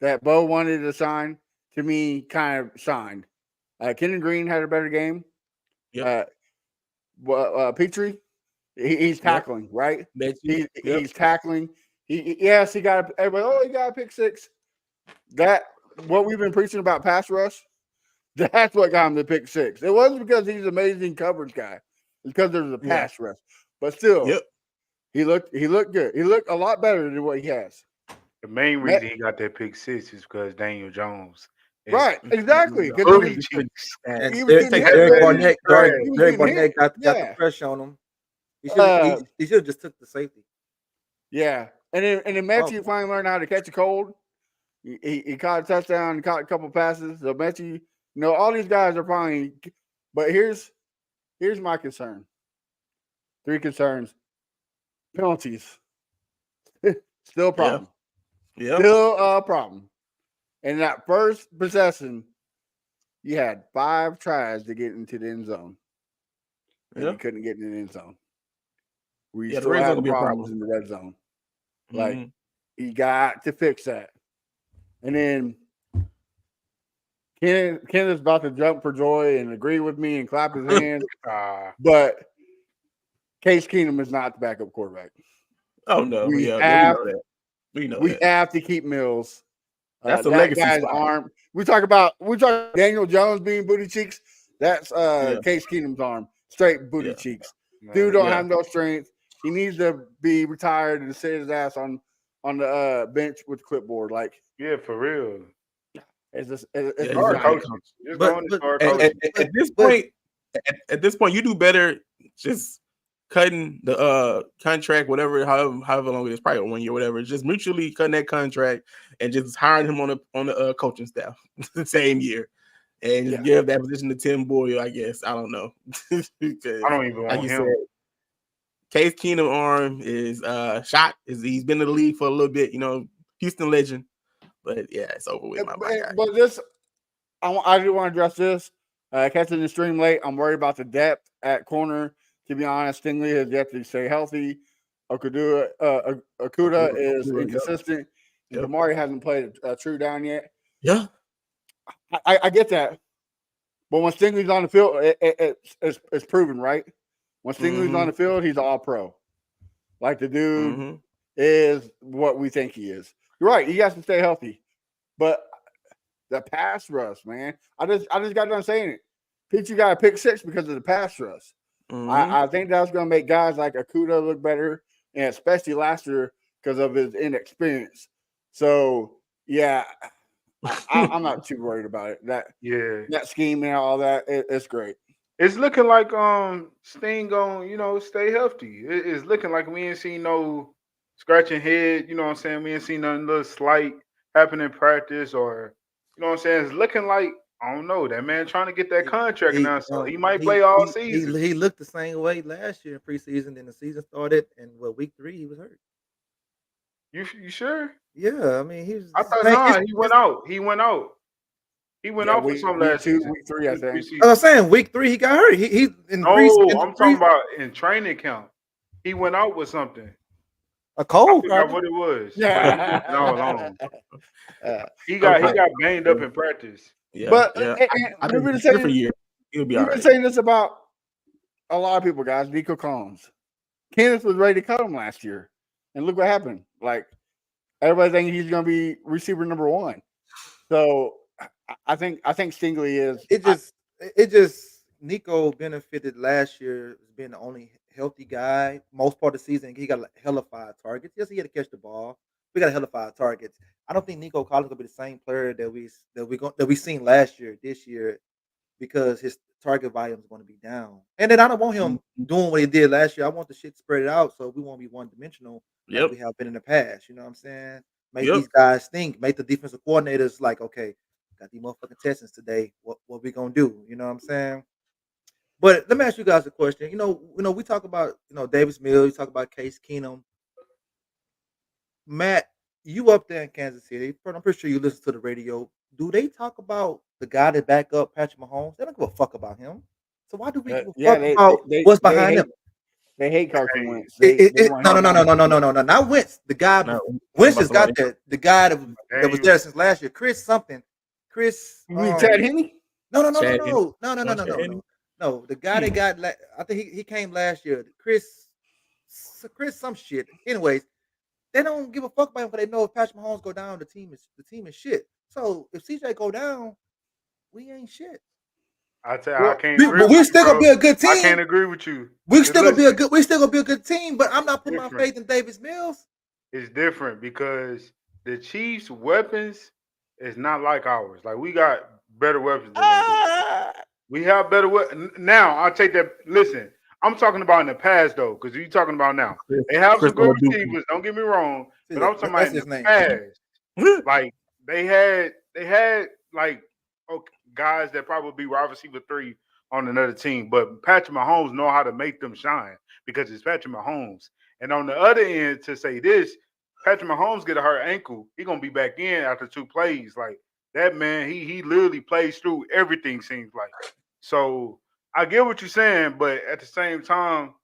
that Bo wanted to sign, to me, kind of signed. Kenan Green had a better game. Yep. Petrie, he's tackling, right? He's tackling. He got everybody. Oh, he got a pick 6. That what we've been preaching about pass rush. That's what got him the pick six. It wasn't because he's an amazing coverage guy. It's because there's a pass rush. But still, Yep. he looked good. He looked a lot better than what he has. The main reason he got that pick six is because Daniel Jones. Right, exactly. Because Booty he was, cheeks. And he was getting hit. Derek That Baby. is Barnett, trash. He was Derek getting Barnett hit. got the Yeah. pressure on him. He should Uh, have just took the safety. Yeah. And then Matthew finally learned how to catch a cold. He caught a touchdown, caught a couple passes. So Matthew, all these guys are probably. But here's my concern. 3 concerns. Penalties. Still a problem. Yep. Still a problem. And that first possession, you had 5 tries to get into the end zone. And you couldn't get in the end zone. We the still red zone have gonna be a problems problem. in the red zone. Like, Mhm. you got to fix that. And then Ken is about to jump for joy and agree with me and clap his hands. But Case Keenum is not the backup quarterback. Oh no, We we have know that. We know we that. have to keep Mills. That's a that legacy guy's spot. arm. We talk about Daniel Jones being booty cheeks. That's Yeah. Case Keenum's arm, straight booty Yeah. cheeks. Dude don't Yeah. have no strength. He needs to be retired and sit his ass on the bench with the clipboard. Like, Yeah, for real. it's just Yeah, it's he's Hard not giant. coaching. Just But- going to but- hard At, coaching. at this point, at this point, you do better just cutting the contract, however long it is, probably 1 year, whatever. Just mutually cutting that contract and just hiring him on the coaching staff the same year, and just give that position to Tim Boyle. I guess I don't know. Because, I don't even like want you him. said, Case Keenum arm is shot. He's been in the league for a little bit, Houston legend. But yeah, it's over with, my guy. But this, I do want to address this. Catching the stream late, I'm worried about the depth at corner. To be honest, Stingley has yet to stay healthy. Okuda is Okuda, inconsistent. Yep. Damari hasn't played a true down yet. Yeah. I get that. But when Stingley's on the field, it's proven, right? When Stingley's on the field, he's all pro. Like, the dude is what we think he is. You're right. He has to stay healthy. But the pass rush, man. I just got done saying it. Peach, you got a pick 6 because of the pass rush. I think that's going to make guys like Okuda look better, and especially last year because of his inexperience. So, yeah, I'm not too worried about it. That scheme and all that, it's great. It's looking like Sting gonna, stay healthy. It's looking like we ain't seen no scratching head, you know what I'm saying? We ain't seen nothing little slight happen in practice, or you know what I'm saying? It's looking like, I don't know, that man trying to get that contract now, so he might play all season. He looked the same way last year in preseason. Then the season started, and week 3 he was hurt. You sure? Yeah, I mean he was. I thought he went out. He went out. He went out for some last season. Week 3, I think. I was saying week 3 he got hurt. He in I'm talking about in training camp. He went out with something. A cold. I forgot what it was. Yeah. No. He got banged up in practice. Yeah, But I we've been for a year. He'll be all been right. saying this about a lot of people, guys. Nico Collins. Kenneth was ready to cut him last year. And look what happened. Like, everybody thinks he's going to be receiver number 1. So I think Stingley is. It just Nico benefited last year as being the only healthy guy. Most part of the season, he got a hell of 5 targets. Yes, he had to catch the ball. We got a hell of 5 targets. I don't think Nico Collins will be the same player that we seen last year, this year, because his target volume is going to be down. And then I don't want him doing what he did last year. I want the shit spread out so we won't be one dimensional like we have been in the past. You know what I'm saying? Make these guys think. Make the defensive coordinators like, okay, got these motherfucking Texans today. What we gonna do? You know what I'm saying? But let me ask you guys a question. We talk about Davis Mills. We talk about Case Keenum. Matt, you up there in Kansas City? I'm pretty sure you listen to the radio. Do they talk about the guy that back up Patrick Mahomes? They don't give a fuck about him. So why do we give a fuck about what's behind him? They hate Carson Wentz. No. Not Wentz. The guy Wentz has got that. The guy that was there since last year. Chris something. Chris. You mean Chad Henne? No. No, the guy that got. I think he came last year. Chris some shit. Anyways, they don't give a fuck about him, but they know if Patrick Mahomes go down, the team is shit. So if CJ go down, we ain't shit. I Well, can't agree But with we're you, still gonna bro. be a good I can't team. agree with you. We're 'Cause still gonna be a listen, good. We're still gonna be a good team. But I'm not putting my different. faith in Davis Mills. It's different because the Chiefs' weapons is not like ours. Like we got better weapons than they do. Ah, We have better weapons. Now I'll take that. Listen, I'm talking about in the past though, because you're talking about now. Chris, They have Chris some good Duke. receivers. Don't get me wrong, see, but I'm talking about that's in the his name. past. Like they had like guys that probably be wide receiver 3 on another team, but Patrick Mahomes know how to make them shine because it's Patrick Mahomes. And on the other end, to say this, Patrick Mahomes get a hurt ankle, he gonna be back in after 2 plays. Like that man, he literally plays through everything. Seems like. So I get what you're saying, but at the same time,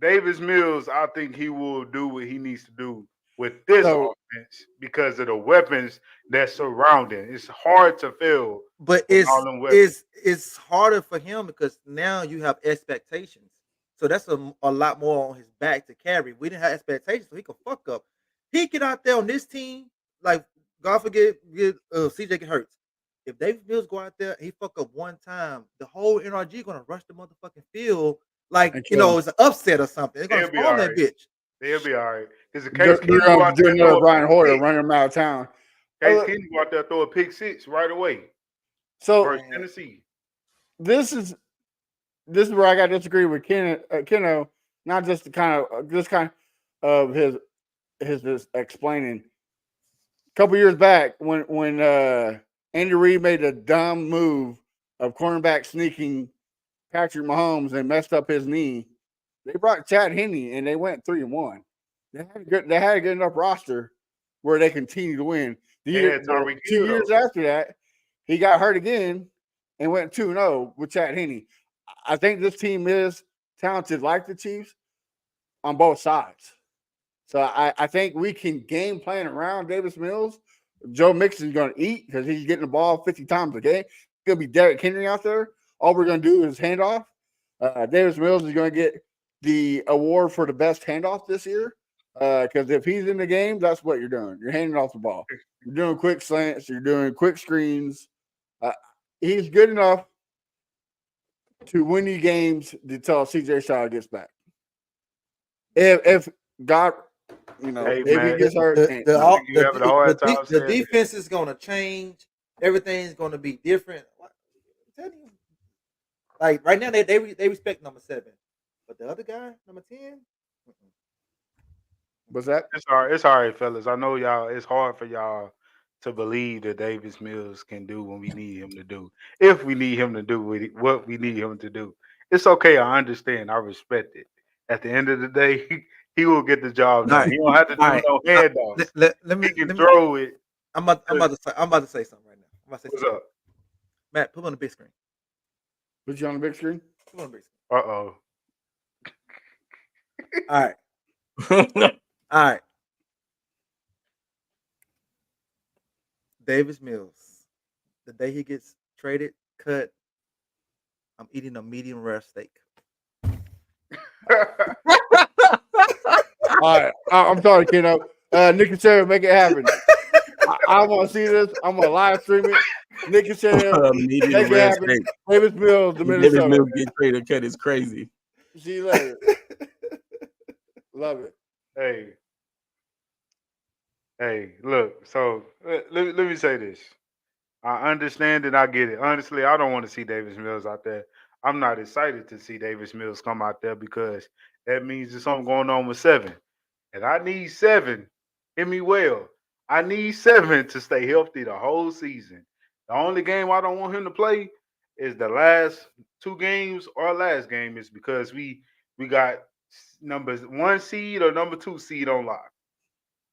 Davis Mills, I think he will do what he needs to do with this So offense because of the weapons that surround it. It's hard to fail But with all them weapons. it's harder for him because now you have expectations. So that's a lot more on his back to carry. We didn't have expectations, so he could fuck up. He get out there on this team, like God forget, CJ get hurt. If David Mills go out there and he fuck up one time, the whole NRG gonna rush the motherfucking field like and kill him. it's an upset or something. They're gonna They'll be storm all that right. bitch. They'll be all right. Because the They're Case Keenum go going out to do there and another throw a Brian pick Hoyer, six. run him out of town. Case Keenum go out there and throw a pick 6 right away So versus Tennessee. this is where I got to disagree with Keno, not just the kind of his explaining. A couple years back, when Andy Reid made a dumb move of cornerback sneaking Patrick Mahomes and messed up his knee, they brought Chad Henne and they went 3-1. They had a good enough roster where they continue to win. They had Tyreek 2 Hill, years though. after that, he got hurt again and went 2-0 with Chad Henne. I think this team is talented like the Chiefs on both sides. So I think we can game plan around Davis Mills. Joe Mixon's going to eat because he's getting the ball 50 times a game. It's going to be Derrick Henry out there. All we're going to do is hand off. Davis Mills is going to get the award for the best handoff this year because if he's in the game, that's what you're doing. You're handing off the ball. You're doing quick slants. You're doing quick screens. He's good enough to win you games until CJ Stroud gets back. If God, Hey, if he man. gets hurt, You having a hard time The saying it. defense is gonna change. Everything's gonna be different. I'm telling you. Like right now, they respect number 7, but the other guy, number 10. what's that? It's all right, fellas. I know y'all. It's hard for y'all to believe that Davis Mills can do what we need him to do. If we need him to do what we need him to do, it's okay. I understand. I respect it. At the end of the day, he will get the job done. Right. He don't have to do All right. no handoffs. Let me. He can throw it. I'm about to say something right now. I'm about to say What's something. up? Matt, put it on the big screen. Put you on the big screen. Put it on the big Uh screen. oh. All right. All right. Davis Mills. The day he gets traded, cut, I'm eating a medium rare steak. All right, I'm sorry, Keno. Nick and Sarah, make it happen. I want to see this. I'm gonna live stream it. Nick and Sarah, Medium make it rare happen. steak. Davis Mills, the Davis Minnesota. Mills get traded cut is crazy. See you later. Love it. Hey, look. So let me say this. I understand and I get it. Honestly, I don't want to see Davis Mills out there. I'm not excited to see Davis Mills come out there because that means there's something going on with 7. And I need 7. Hear me well. I need 7 to stay healthy the whole season. The only game I don't want him to play is the last 2 games or last game is because we got number 1 seed or number 2 seed on lock.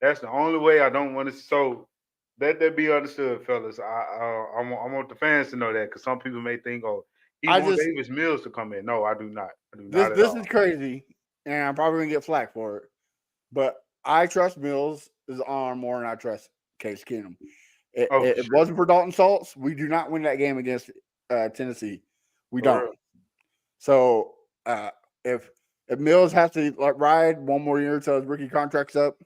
That's the only way I don't want to. So let that be understood, fellas. I want the fans to know that because some people may think, oh, he wants Davis Mills to come in. No, I do not. I do not. This is crazy, and I'm probably gonna get flack for it. But I trust Mills' arm more than I trust Case Keenum. If it wasn't for Dalton Schultz, we do not win that game against Tennessee. We don't. Real. So if Mills has to ride one more year until his rookie contract's up,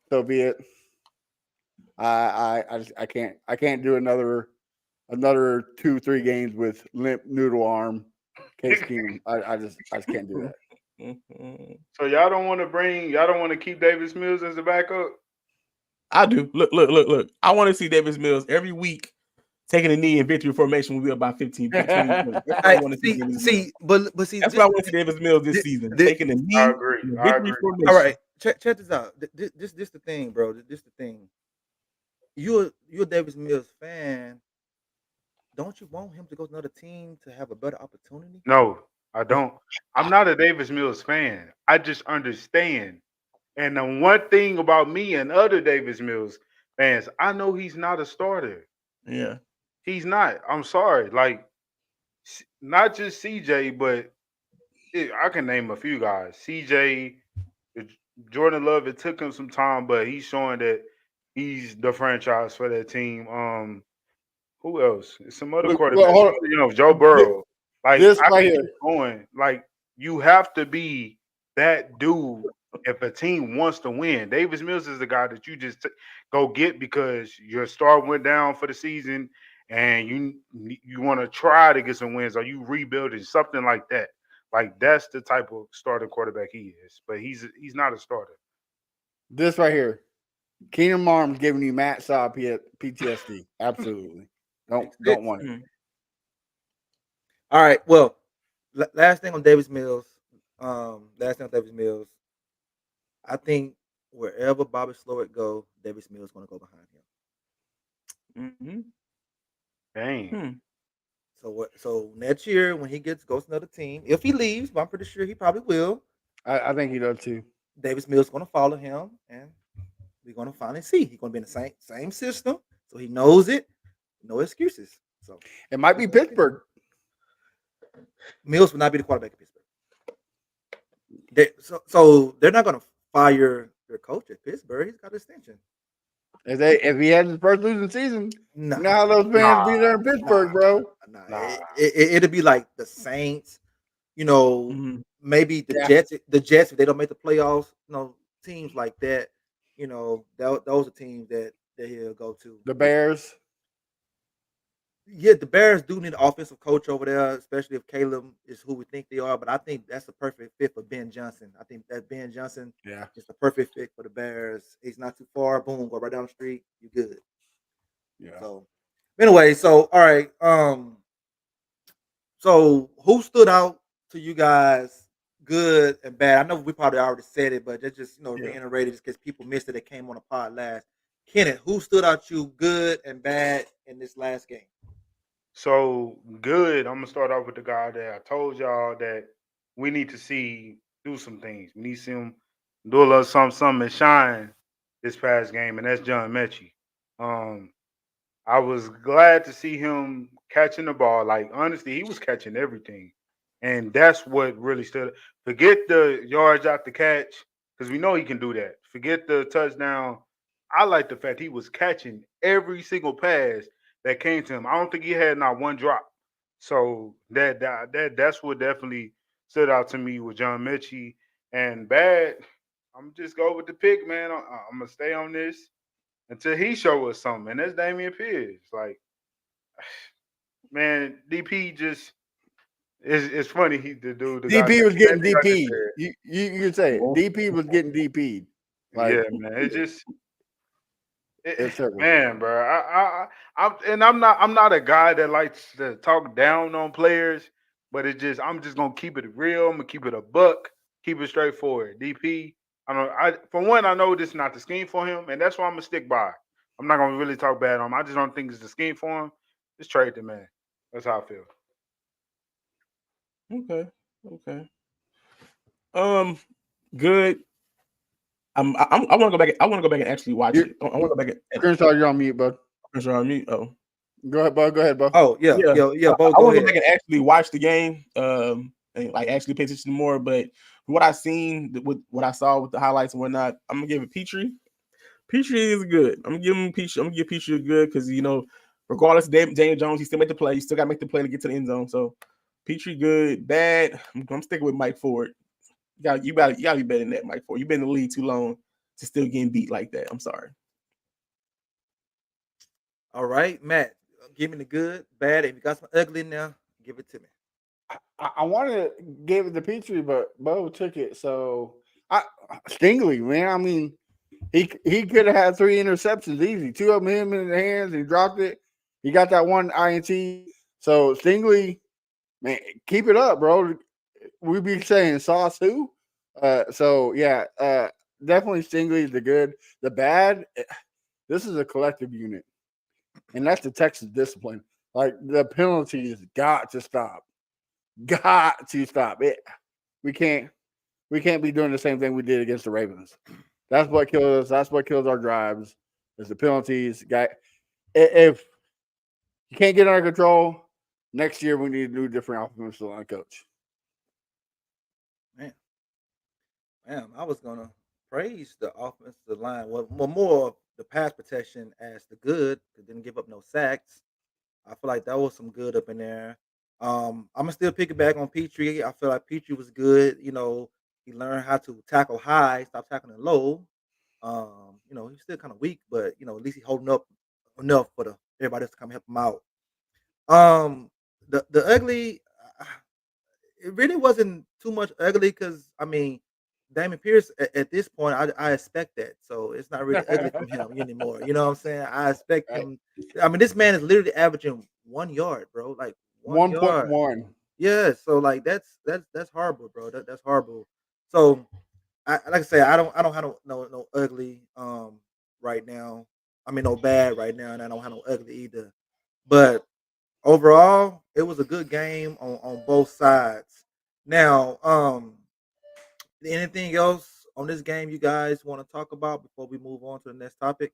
so be it. I can't do another another 2-3 games with limp noodle arm. Case Keenum. I just can't do that. So y'all don't want to keep Davis Mills as a backup? I do. Look. I want to see Davis Mills every week taking a knee in victory formation when we're about 15, 20 points. That's what I want to see. Davis Mills. But see, That's what I want to see Davis Mills this season. Taking a knee I agree. in I victory agree. formation. all right, check this out. This the thing, bro. This the thing. You're a Davis Mills fan. Don't you want him to go to another team to have a better opportunity? No, I don't. I'm not a Davis Mills fan. I just understand. And the one thing about me and other Davis Mills fans, I know he's not a starter. Yeah. He's not. I'm sorry. Like, not just CJ, but I can name a few guys. CJ, Jordan Love, it took him some time, but he's showing that he's the franchise for that team. Who else? Some other Look, quarterbacks. hold on. You know, Joe Burrow. Like, This I right can here. keep going. Like, you have to be that dude if a team wants to win. Davis Mills is the guy that you just go get because your star went down for the season and you want to try to get some wins or you rebuilding something like that. Like, that's the type of starting quarterback he is. But he's not a starter. This right here. Keenum arm's giving you Matt Saw PTSD. Absolutely. Don't want it. All right. Well, last thing on Davis Mills. I think wherever Bobby Slowick go, Davis Mills is going to go behind him. Mm-hmm. Dang. So next year when he goes to another team, if he leaves, but I'm pretty sure he probably will. I think he does too. Davis Mills is going to follow him, and we're going to finally see. He's going to be in the same system, so he knows it. No excuses. So it might be Pittsburgh. Mills will not be the quarterback of Pittsburgh. So they're not going to fire their coach at Pittsburgh. He's got an extension. If he had his first losing season, you know how those fans be there in Pittsburgh, bro. It'll be like the Saints, maybe the Jets. The Jets, if they don't make the playoffs, teams like that, those are teams that he'll go to. The Bears. Yeah, the Bears do need an offensive coach over there, especially if Caleb is who we think they are. But I think that's a perfect fit for Ben Johnson. I think that Ben Johnson is the perfect fit for the Bears. He's not too far. Boom, go right down the street. You good. Yeah. So anyway, all right. So who stood out to you guys, good and bad? I know we probably already said it, but just reiterated just because people missed it. It came on the pod last. Kenneth, who stood out to you, good and bad, in this last game? So good. I'm gonna start off with the guy that I told y'all that we need to do some things. We need to see him do a little something and shine this past game, and that's John Mechie. I was glad to see him catching the ball. Like, honestly, he was catching everything, and that's what really stood. Forget the yards out the catch because we know he can do that. Forget the touchdown. I like the fact he was catching every single pass that came to him. I don't think he had not one drop. So that's what definitely stood out to me with John Mechie. And bad, I'm just go with the pick, man. I'm gonna stay on this until he show us something. And that's Damian Pierce. Like, man, DP just it's funny. The DP was getting DP'd. You could say it. DP was getting DP'd. Like, yeah, man. It just. terrible. Man, bro, I'm not a guy that likes to talk down on players, but I'm just gonna keep it real. I'm gonna keep it a buck, keep it straightforward. DP, for one, I know this is not the scheme for him, and that's why I'm gonna stick by. I'm not gonna really talk bad on him. I just don't think it's the scheme for him. Just trade the man. That's how I feel. Okay. Good. I want to go back. I want to go back and actually watch it. I want to go back and. Crenshaw, you're on mute, bud. Crenshaw on mute. Oh, go ahead, bud. Oh yeah. Bo, I want to go back and actually watch the game. And like actually pay attention more. But what I seen, with what I saw with the highlights and whatnot, I'm gonna give it Petrie. Petrie is good. I'm gonna give him Petrie. I'm gonna give Petrie a good because regardless of Daniel Jones, he still made the play. He still got to make the play to get to the end zone. So Petrie good. Bad. I'm sticking with Mike Ford. You gotta be better than that, Mike Ford. You've been in the league too long to still getting beat like that. I'm sorry. All right, Matt. Give me the good, bad. If you got some ugly in there, give it to me. I wanted to give it to Petrie, but Bo took it. So Stingley, man. I mean, he could have had 3 interceptions easy. 2 of them him in the hands. He dropped it. He got that one INT. So Stingley, man, keep it up, bro. We be saying sauce who? So yeah, definitely Stingley is the good. The bad, this is a collective unit, and that's the Texas discipline. Like the penalties got to stop. Got to stop it. We can't be doing the same thing we did against the Ravens. That's what kills us. That's what kills our drives. Is the penalties. If you can't get under control, next year we need a new different offensive line coach. Man, I was gonna praise the offensive line. Well, more of the pass protection as the good. It didn't give up no sacks. I feel like that was some good up in there. I'm gonna still pick it back on Petrie. I feel like Petrie was good. He learned how to tackle high, stop tackling low. He's still kind of weak, but at least he holding up enough for everybody else to come help him out. The ugly, it really wasn't too much ugly because Damon Pierce at this point, I expect that, so it's not really ugly from him anymore. You know what I'm saying? I expect him. I mean, this man is literally averaging 1 yard, bro. Like 1 yard. 1.1. Yeah, so like that's horrible, bro. That's horrible. So like I say, I don't have no ugly right now. I mean no bad right now, and I don't have no ugly either. But overall, it was a good game on both sides. Now, anything else on this game you guys want to talk about before we move on to the next topic?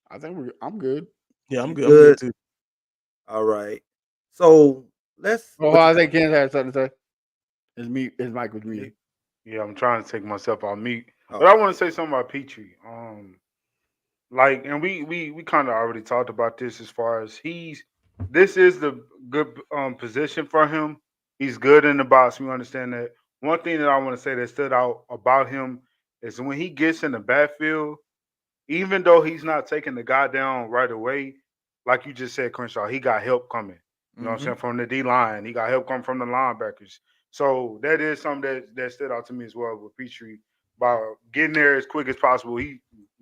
I think I'm good. Yeah, I'm You good. I'm good too. All right. So let's. Oh, I think Ken had something to say. His mic was muted. Yeah, I'm trying to take myself off mute. Oh. But I want to say something about Petrie. And we kind of already talked about this as far as this is the good position for him. He's good in the box. We understand that. One thing that I want to say that stood out about him is when he gets in the backfield, even though he's not taking the guy down right away, like you just said, Crenshaw, he got help coming. You know what I'm saying? From the D line. He got help coming from the linebackers. So that is something that stood out to me as well with Petrie. By getting there as quick as possible,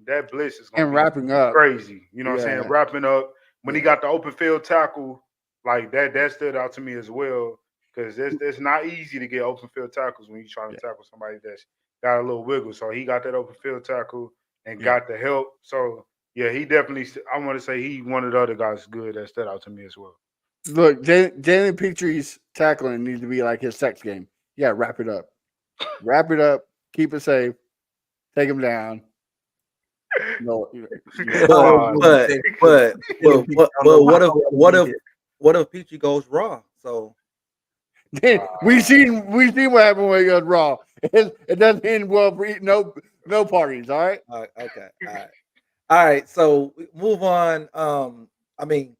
that blitz is going to be wrapping up crazy. You know what I'm Yeah. saying? Wrapping up. When he got the open field tackle, like that stood out to me as well. Because it's not easy to get open field tackles when you're trying to tackle somebody that's got a little wiggle. So he got that open field tackle and got the help. So yeah, he definitely. I want to say he one of the other guys good that stood out to me as well. Look, Jalen Petrie's tackling needs to be like his sex game. Yeah, wrap it up. Wrap it up. Keep it safe. Take him down. No, but what if Petrie goes raw? So we seen what happened when he goes raw. It doesn't end well for no parties. All right. Okay. All right. So we move on. I mean,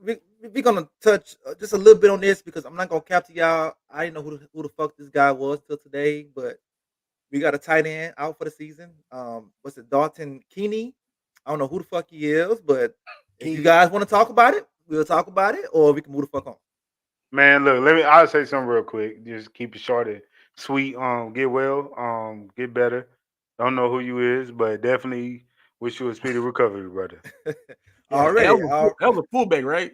we're gonna touch just a little bit on this because I'm not gonna cap to y'all. I didn't know who the fuck this guy was till today, but we got a tight end out for the season. What's it, Dalton Keeney? I don't know who the fuck he is, but if you guys want to talk about it, we'll talk about it, or we can move the fuck on. Man, look, I'll say something real quick. Just keep it short and sweet. Get well. Get better. Don't know who you is, but definitely wish you a speedy recovery, brother. Already, that was a fullback, right?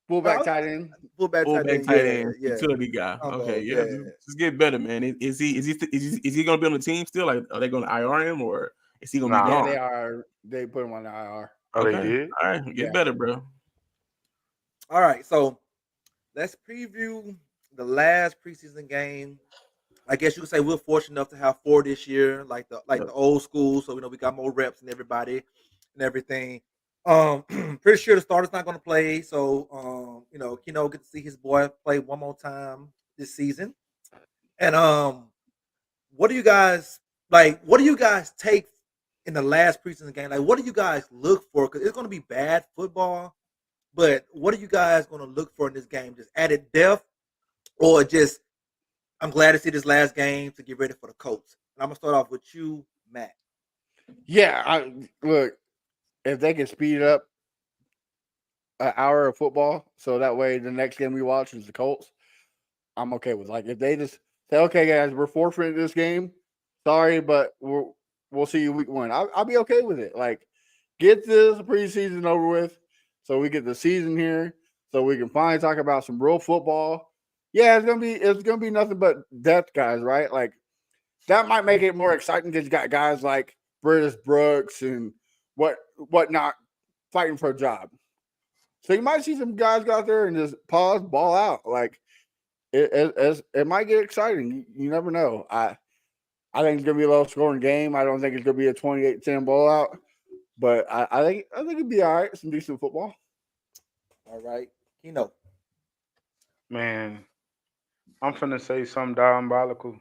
Fullback tight end. Fullback tight end. Yeah. Utility guy. Okay, yeah. Just get better, man. Is he gonna be on the team still? Like, are they gonna IR him or is he gonna be gone? Yeah, they are. They put him on the IR. Oh, okay. They did? All right, get better, bro. All right, so let's preview the last preseason game. I guess you could say we're fortunate enough to have 4 this year, like the old school. So we got more reps and everybody and everything. Pretty sure the starter's not going to play. So Keno get to see his boy play one more time this season. And what do you guys like? What do you guys take in the last preseason game? Like, what do you guys look for? Because it's going to be bad football. But what are you guys going to look for in this game? Just added depth, or just I'm glad to see this last game to get ready for the Colts. And I'm gonna start off with you, Matt. Yeah, look, if they can speed it up, an hour of football, so that way the next game we watch is the Colts. I'm okay with like if they just say, okay, guys, we're forfeiting this game. Sorry, but we'll see you week 1. I'll be okay with it. Like, get this preseason over with, so we get the season here, so we can finally talk about some real football. Yeah, it's gonna be nothing but depth guys, right? Like that might make it more exciting because you got guys like British Brooks and whatnot fighting for a job. So you might see some guys go out there and just pause, ball out. Like it might get exciting. You never know. I think it's gonna be a low scoring game. I don't think it's gonna be a 28-10 blowout. But I think it'd be all right. Some decent football. All right, Kino. Man, I'm finna say something diabolical.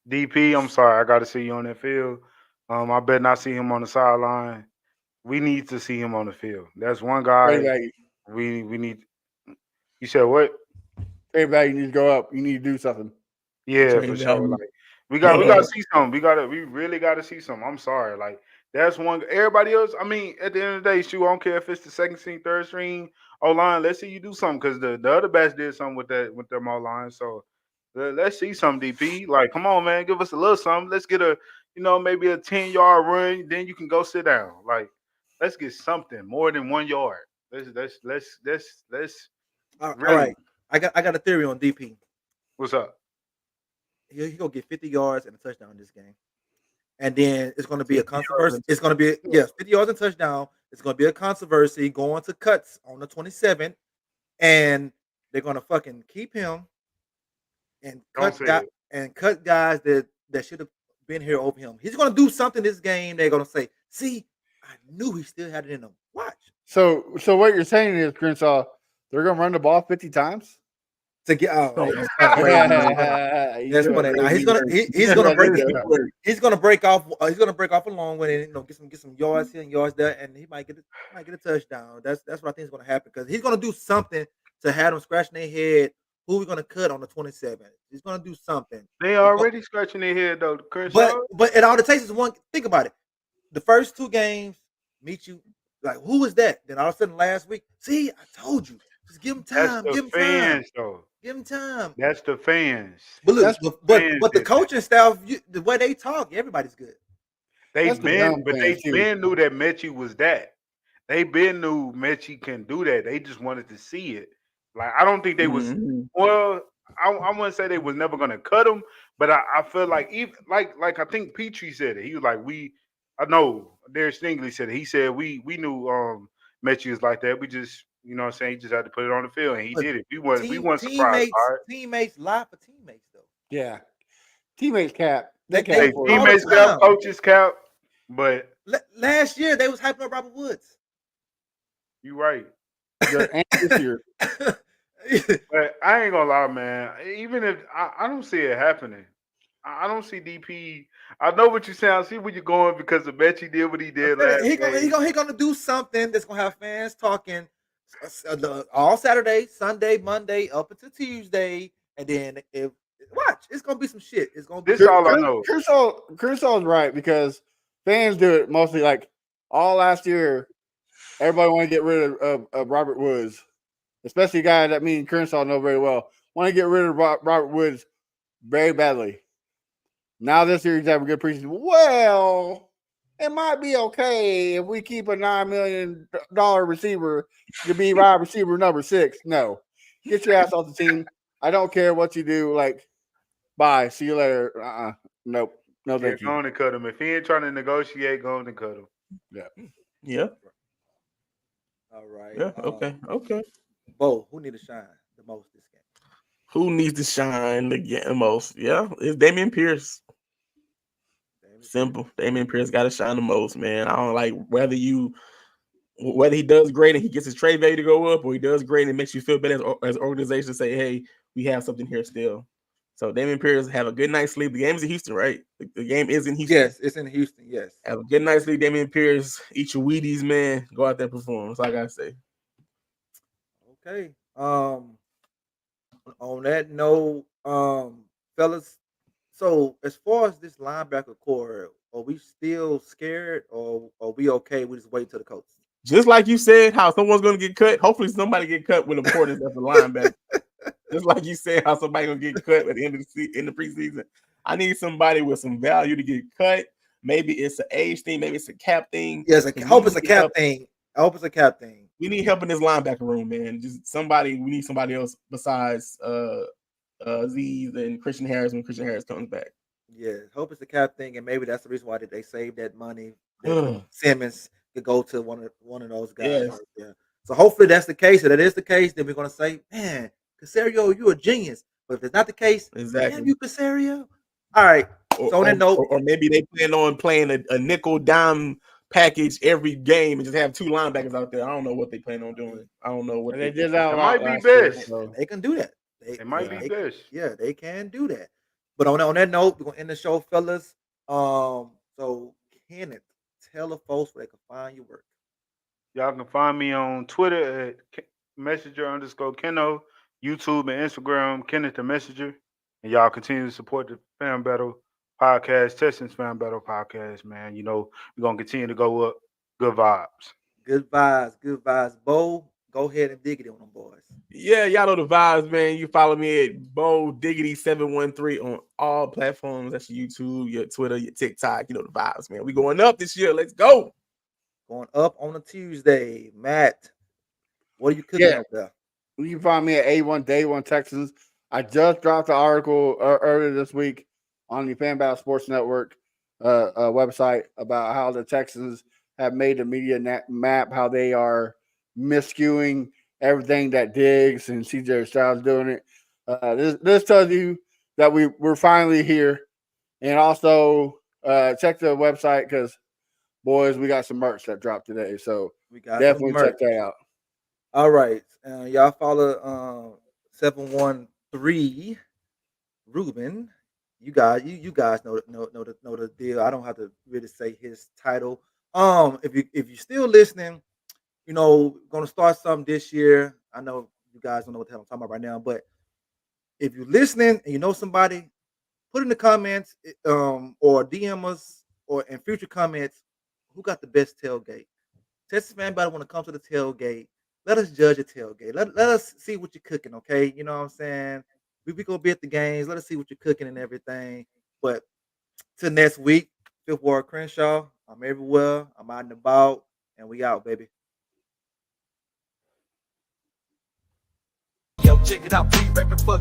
DP, I'm sorry, I got to see you on that field. I better not see him on the sideline. We need to see him on the field. That's one Trade guy value. we need. You said what? Trade value needs to go up. You need to do something. Yeah, for Trade sure. value. Like we gotta see something. We really gotta see something. I'm sorry. Like that's one. Everybody else. I mean, at the end of the day, shoot, I don't care if it's the second string, third string, O line. Let's see you do something because the other bats did something with them O line. So let's see some DP. Like, come on, man, give us a little something. Let's get a maybe a 10-yard run. Then you can go sit down. Like, let's get something more than 1 yard. Let's All really. right, I got a theory on DP. What's up? He gonna get 50 yards and a touchdown in this game, and then it's gonna be a 50 yards controversy. and It's gonna be 50 yards and touchdown. It's gonna be a controversy going to cuts on the 27th, and they're gonna fucking keep him and Don't say it. cut guys that should have been here over him. He's gonna do something this game. They're gonna say, "See, I knew he still had it in him." Watch So what you're saying is, Crenshaw, they're gonna run the ball 50 times? to get out. So That's funny. You That's do funny. it. Now he's gonna he's You gonna do break it. it. He's gonna break off. He's gonna break off a long one and get some yards here and yards there, and he might get a touchdown. That's what I think is gonna happen because he's gonna do something to have them scratching their head. Who we gonna cut on the 27th? He's gonna do something. They already scratching their head though. But Crenshaw. it all it takes is one. Think about it. The first 2 games meet you like who is that? Then all of a sudden last week, see, I told you, just give him That's time. the Give him time. fans though. Give him time. That's the fans. But look, That's fans but the did that. coaching staff, the way they talk, everybody's good. That's the dumb They fans, too. been knew that Mechie was that. They been knew Mechie can do that. They just wanted to see it. Like I don't think they was. Mhm. Well, I wouldn't say they was never gonna cut him, but I feel like even like I think Petrie said it. He was like I know Darius Stingley said it. He said we knew Mechie was like that. We just what I'm saying, he just had to put it on the field and he But did it. We weren't surprised by it. teammates lie for teammates though. Yeah. Teammates cap. They- They cap Hey, for all the teammates time. cap, coaches cap, but Last year they was hyping up Robert Woods. you right. and this year. But I ain't gonna lie, man. Even if I don't see it happening, I don't see DP. I know what you're saying. I see where you're going because the Mechie did what he did last he game. gonna do something that's gonna have fans talking all Saturday, Sunday, Monday, up until Tuesday, and then if watch, it's gonna be some shit. It's gonna be This all I know. Kersaw's right because fans do it mostly like all last year. Everybody want to get rid of Robert Woods, especially a guy that me and Kershaw know very well. Want to get rid of Robert Woods very badly. Now this year he's having a good preseason. Well, it might be okay if we keep a $9 million receiver to be wide receiver number 6. No, get your ass off the team. I don't care what you do. Like, bye. See you later. Nope. No, Yeah, thank you. go on and cut him. If he ain't trying to negotiate, go on and cut him. Yeah. all right. Yeah. Okay. Bo, who need to shine the most this game? Who needs to shine the most? Yeah, it's Damian Pierce. Simple. Damian Pierce got to shine the most, man. I don't like whether he does great and he gets his trade value to go up, or he does great and it makes you feel better as an organization. Say, hey, we have something here still. So Damian Pierce, have a good night's sleep. The game is in Houston, right? The game is in Houston. Yes, it's in Houston. Yes. Have a good night's sleep, Damian Pierce. Eat your Wheaties, man. Go out there and perform. That's all I gotta say. Okay. On that note, fellas, so as far as this linebacker core, are we still scared or are we okay? We just wait till the coach. Just like you said, how someone's going to get cut. Hopefully, somebody get cut with importance as a linebacker. Just like you said, how somebody going to get cut at the end of in the preseason. I need somebody with some value to get cut. Maybe it's an age thing. Maybe it's a cap thing. Yes, I hope it's a cap thing. I hope it's a cap thing. We need help in this linebacker room, man. Just somebody. We need somebody else besides Z's and Christian Harris when Christian Harris comes back. Yeah, hope it's a cap thing, and maybe that's the reason why they saved that money. That Simmons could go to one of those guys. Yes. Right there. So hopefully that's the case. If that is the case, then we're gonna say, man, Casario, you're a genius. But if it's not the case, exactly, damn you, Casario. All right. So on that note, or maybe they plan on playing a nickel dime package every game and just have two linebackers out there. I don't know what they plan on doing. I don't know what they did. That might be best. So. They can do that. They might be best. Yeah, they can do that. But on that note, we're gonna end the show, fellas. So Kenneth, tell the folks where they can find your work. Y'all can find me on Twitter at messenger_Keno, YouTube and Instagram, Kenneth the Messenger. And y'all continue to support the Fan Battle Podcast, Texans Fan Battle Podcast, man. You know, we're going to continue to go up. Good vibes. Good vibes. Good vibes. Bo, go ahead and dig it on them boys. Yeah, y'all know the vibes, man. You follow me at Bo Diggity 713 on all platforms. That's your YouTube, your Twitter, your TikTok. You know the vibes, man. We going up this year. Let's go. Going up on a Tuesday. Matt, what are you cooking up there? You can find me at A1 Day One Texans. I just dropped the article earlier this week on the Fan Battle Sports Network website about how the Texans have made the media map, how they are miscuing everything that Diggs and CJ Stroud's doing it. This tells you that we're finally here. And also check the website because, boys, we got some merch that dropped today. So we got definitely check that out. All right. Y'all follow 713 Ruben. You guys know the deal. I don't have to really say his title. If you're still listening, you know, gonna start something this year. I know you guys don't know what the hell I'm talking about right now, but if you're listening and you know somebody, put in the comments or DM us or in future comments who got the best tailgate. Texas Fan Battle want to come to the tailgate. Let us judge a tailgate. Let us see what you're cooking, okay? You know what I'm saying? We gonna be at the games. Let us see what you're cooking and everything. But till next week, Fifth Ward Crenshaw. I'm everywhere. I'm out and about, and we out, baby. Yo, check it out, free rapping for